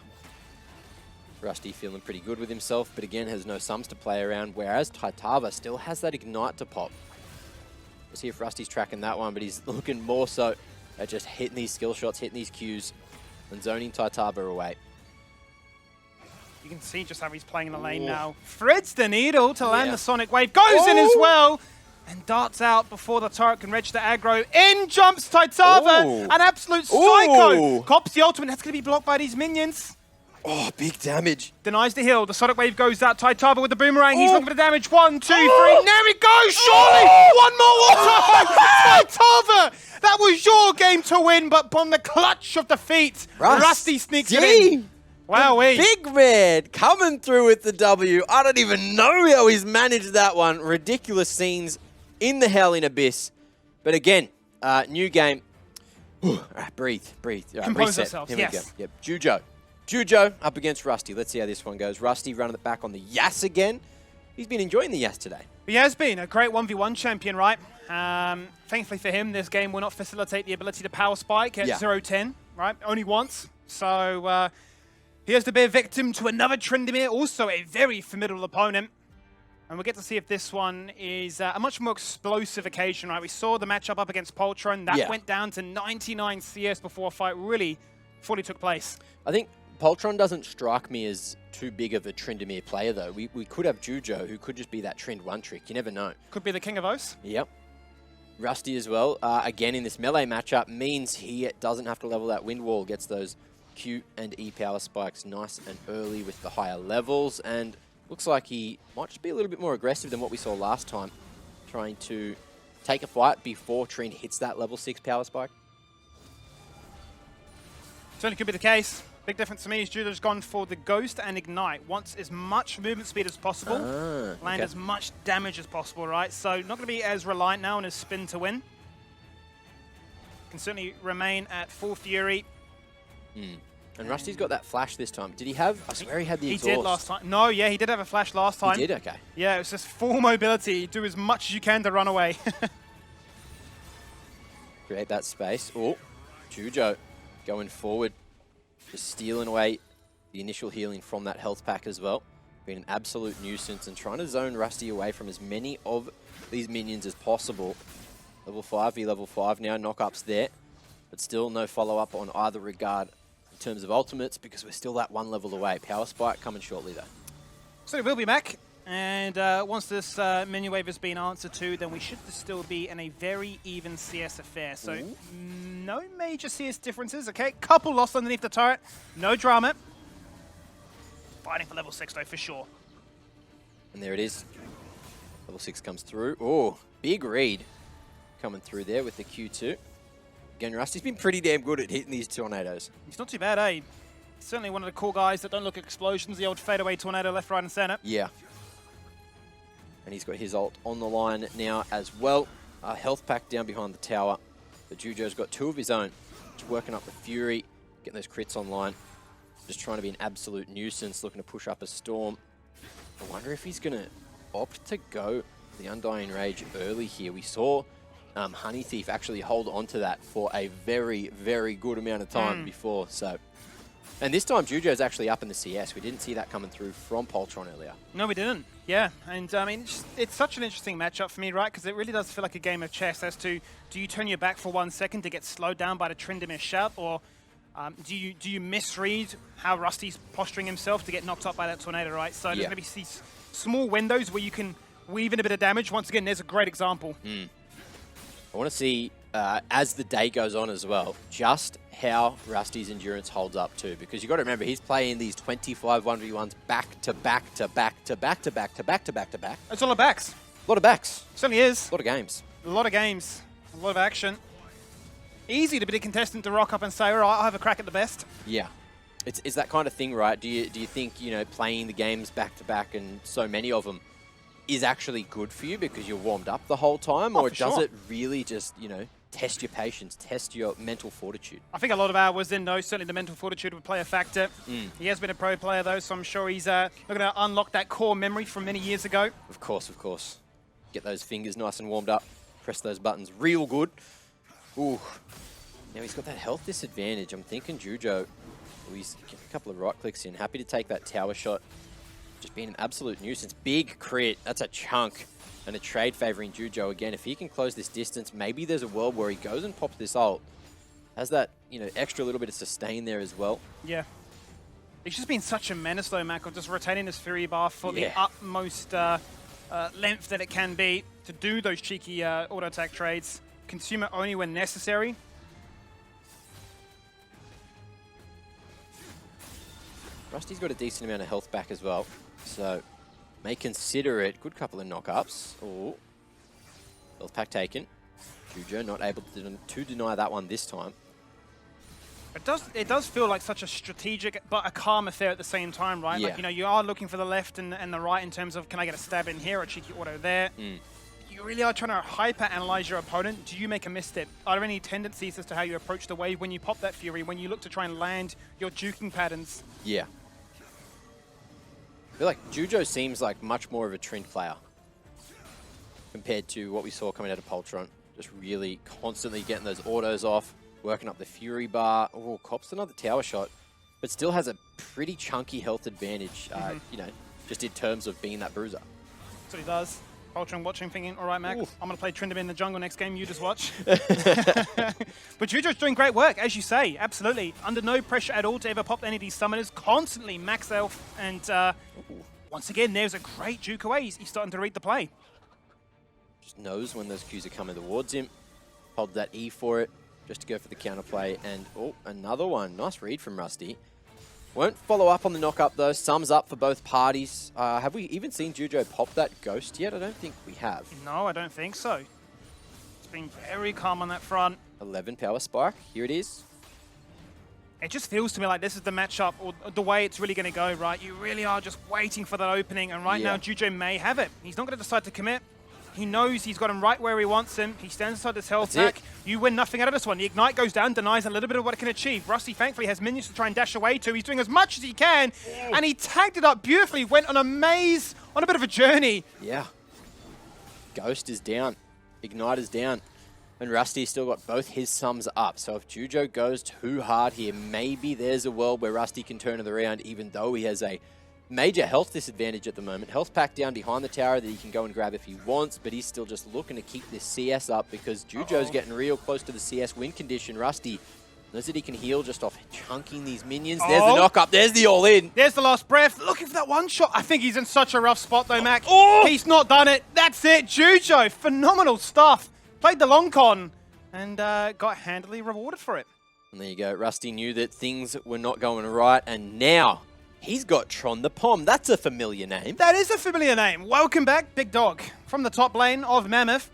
Rusty feeling pretty good with himself, but again has no sums to play around, whereas Tytava still has that ignite to pop. We'll see if Rusty's tracking that one, but he's looking more so at just hitting these skill shots, hitting these Qs, and zoning Tytava away. You can see just how he's playing in the lane now. Threads the needle to land the Sonic Wave. Goes in as well. And darts out before the turret can register aggro. In jumps Tytava. An absolute psycho. Cops the ultimate. That's going to be blocked by these minions. Oh, big damage. Denies the heal. The Sonic Wave goes out. Tytava with the boomerang. He's looking for the damage. 1, 2, 3. There he goes. Surely. One more water. Tytava. That was your game to win, but on the clutch of defeat, Rusty sneaks it in. Wow, Big Red coming through with the W. I don't even know how he's managed that one. Ridiculous scenes in the Howling Abyss. But again, new game. All right, breathe. Compose ourselves, Here we go. Yep. Jujo up against Rusty. Let's see how this one goes. Rusty running it back on the Yas again. He's been enjoying the Yas today. He has been a great 1v1 champion, right? Thankfully for him, this game will not facilitate the ability to power spike at 0-10, right? Only once. So he has to be a victim to another Tryndamere, also a very formidable opponent. And we'll get to see if this one is a much more explosive occasion, right? We saw the matchup up against Poltron. That went down to 99 CS before a fight really fully took place. I think Poltron doesn't strike me as too big of a Tryndamere player, though. We could have Jujo, who could just be that Trynd one trick. You never know. Could be the king of O's. Yep. Rusty as well, again in this melee matchup, means he doesn't have to level that wind wall. Gets those Q and E power spikes nice and early with the higher levels. And looks like he might just be a little bit more aggressive than what we saw last time. Trying to take a fight before Trynd hits that level 6 power spike. Certainly could be the case. Big difference to me is Judo's gone for the Ghost and Ignite. Wants as much movement speed as possible, land as much damage as possible, right? So not going to be as reliant now on his spin to win. Can certainly remain at full fury. And Rusty's got that flash this time. Did he have? I swear he had the exhaust. He did last time. No, yeah, he did have a flash last time. He did? Okay. Yeah, it was just full mobility. Do as much as you can to run away. Create that space. Oh, Jujo going forward. Just stealing away the initial healing from that health pack as well. Being an absolute nuisance and trying to zone Rusty away from as many of these minions as possible. Level 5 v level 5 now, knock-ups there. But still no follow-up on either regard in terms of ultimates because we're still that one level away. Power spike coming shortly though. So we'll be back. And once this menu wave has been answered to, then we should still be in a very even CS affair. So no major CS differences, okay? Couple lost underneath the turret, no drama. Fighting for level 6 though, for sure. And there it is. Level 6 comes through. Oh, big read coming through there with the Q2. Again, Rusty's been pretty damn good at hitting these tornadoes. He's not too bad, eh? Certainly one of the cool guys that don't look at explosions, the old fadeaway tornado left, right, and center. Yeah. And he's got his ult on the line now as well. Health pack down behind the tower. But Jujo's got 2 of his own. Just working up the Fury, getting those crits online. Just trying to be an absolute nuisance, looking to push up a Storm. I wonder if he's going to opt to go the Undying Rage early here. We saw Honey Thief actually hold on to that for a very, very good amount of time before. So, and this time Jujo's actually up in the CS. We didn't see that coming through from Poltron earlier. No, we didn't. Yeah, and I mean, it's such an interesting matchup for me, right? Because it really does feel like a game of chess as to, do you turn your back for 1 second to get slowed down by the Tryndamere shout, or do you misread how Rusty's posturing himself to get knocked up by that tornado, right? So there's going to be these small windows where you can weave in a bit of damage. Once again, there's a great example. I want to see, as the day goes on as well, just how Rusty's endurance holds up too. Because you've got to remember, he's playing these 25 1v1s back to back to back to back to back to back to back to back. It's a lot of backs. A lot of backs. Certainly is. A lot of games. A lot of games. A lot of action. Easy to be a contestant to rock up and say, all right, I'll have a crack at the best. Yeah. It's that kind of thing, right? Do you think, you know, playing the games back to back and so many of them is actually good for you because you're warmed up the whole time? Or does it really just, you know, test your patience, test your mental fortitude? I think a lot of hours in, though. Certainly the mental fortitude would play a factor. He has been a pro player, though, so I'm sure he's looking to unlock that core memory from many years ago. Of course, of course. Get those fingers nice and warmed up. Press those buttons real good. Ooh. Now he's got that health disadvantage. I'm thinking Jujo, he's getting a couple of right clicks in. Happy to take that tower shot. Just being an absolute nuisance. Big crit. That's a chunk. And a trade favoring Jujo again. If he can close this distance, maybe there's a world where he goes and pops this ult. Has that, you know, extra little bit of sustain there as well. Yeah. He's just been such a menace, though, Mac, of just retaining his Fury bar for the utmost length that it can be to do those cheeky auto-attack trades. Consume it only when necessary. Rusty's got a decent amount of health back as well, so may consider it. Good couple of knock-ups. Oh, health pack taken. Jujo not able to deny that one this time. It does feel like such a strategic but a calm affair at the same time, right? Yeah. Like, you know, you are looking for the left and the right in terms of, can I get a stab in here or a cheeky auto there? You really are trying to hyper-analyze your opponent. Do you make a misstep? Are there any tendencies as to how you approach the wave when you pop that Fury, when you look to try and land your juking patterns? Yeah. I feel like Jujo seems like much more of a Trynd player compared to what we saw coming out of Poltron. Just really constantly getting those autos off, working up the Fury bar. Oh, cops another tower shot, but still has a pretty chunky health advantage, you know, just in terms of being that bruiser. That's what he does. Poltron watching, thinking, all right, Mac, I'm going to play Tryndamere in the jungle next game, you just watch. But Jujo's doing great work, as you say, absolutely. Under no pressure at all to ever pop any of these summoners, constantly max health, and once again, there's a great juke away. He's starting to read the play. Just knows when those Qs are coming towards him. Hold that E for it, just to go for the counterplay, and oh, another one. Nice read from Rusty. Won't follow up on the knock-up, though. Sums up for both parties. Have we even seen Jujo pop that Ghost yet? I don't think we have. No, I don't think so. It's been very calm on that front. 11 power spike. Here it is. It just feels to me like this is the matchup, or the way it's really going to go, right? You really are just waiting for that opening, and right now, Jujo may have it. He's not going to decide to commit. He knows he's got him right where he wants him. He stands inside this health pack. You win nothing out of this one. The Ignite goes down, denies a little bit of what it can achieve. Rusty, thankfully, has minions to try and dash away to. He's doing as much as he can, and he tagged it up beautifully, went on a maze, on a bit of a journey. Yeah. Ghost is down. Ignite is down. And Rusty's still got both his sums up. So if Jujo goes too hard here, maybe there's a world where Rusty can turn it around, even though he has a major health disadvantage at the moment. Health pack down behind the tower that he can go and grab if he wants, but he's still just looking to keep this CS up because Jujo's getting real close to the CS win condition. Rusty knows that he can heal just off chunking these minions. There's the knock-up. There's the all-in. There's the last breath. Looking for that one shot. I think he's in such a rough spot, though, Mac. He's not done it. That's it. Jujo, phenomenal stuff. Played the long con and got handily rewarded for it. And there you go. Rusty knew that things were not going right, and now he's got Tron the Pom. That's a familiar name. That is a familiar name. Welcome back, Big Dog, from the top lane of Mammoth.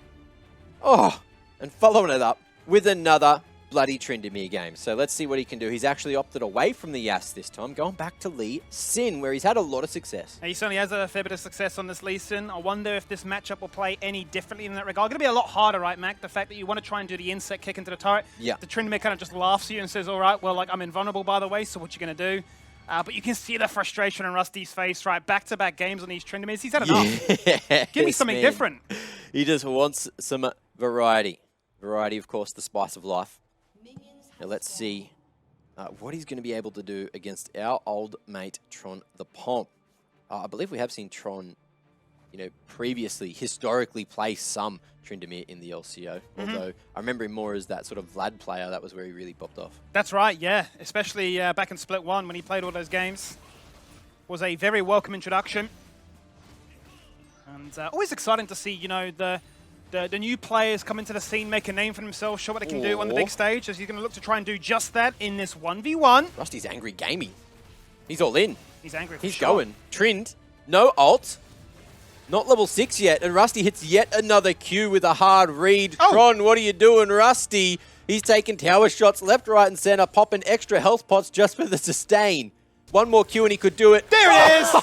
Oh, and following it up with another bloody Tryndamere game. So let's see what he can do. He's actually opted away from the Yas this time, going back to Lee Sin, where he's had a lot of success. He certainly has a fair bit of success on this Lee Sin. I wonder if this matchup will play any differently in that regard. Going to be a lot harder, right, Mac? The fact that you want to try and do the insect kick into the turret. Yeah. The Tryndamere kind of just laughs at you and says, all right, well, like, I'm invulnerable, by the way, so what you going to do? But you can see the frustration on Rusty's face, right? Back-to-back games on these tournaments. He's had enough. Give me something different. He just wants some variety. Variety, of course, the spice of life. Now let's see what he's going to be able to do against our old mate, Tron the Pomp. I believe we have seen Tron, previously, historically play some Tryndamere in the LCO. Although I remember him more as that sort of Vlad player. That was where he really popped off. That's right, yeah. Especially back in Split 1 when he played all those games. Was a very welcome introduction. And always exciting to see, the new players come into the scene, make a name for themselves, show what they can do on the big stage, as he's going to look to try and do just that in this 1v1. Rusty's angry gaming. He's all in. He's angry for He's sure. going. Trynd, no ult. Not level 6 yet, and Rusty hits yet another Q with a hard read. Oh. Tron, what are you doing, Rusty? He's taking tower shots left, right, and center, popping extra health pots just for the sustain. One more Q and he could do it. There it is!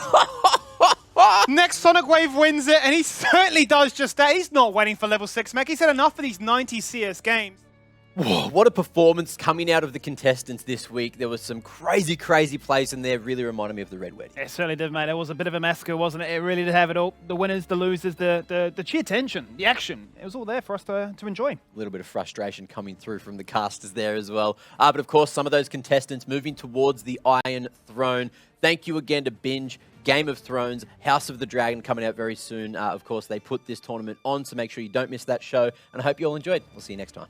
Next Sonic Wave wins it, and he certainly does just that. He's not waiting for level 6 mech. He's had enough for these 90 CS games. Whoa, what a performance coming out of the contestants this week. There was some crazy, crazy plays in there. Really reminded me of the Red Wedding. It certainly did, mate. It was a bit of a massacre, wasn't it? It really did have it all. The winners, the losers, the cheer tension, the action. It was all there for us to enjoy. A little bit of frustration coming through from the casters there as well. But of course, some of those contestants moving towards the Iron Throne. Thank you again to Binge, Game of Thrones, House of the Dragon coming out very soon. Of course, they put this tournament on, so make sure you don't miss that show. And I hope you all enjoyed. We'll see you next time.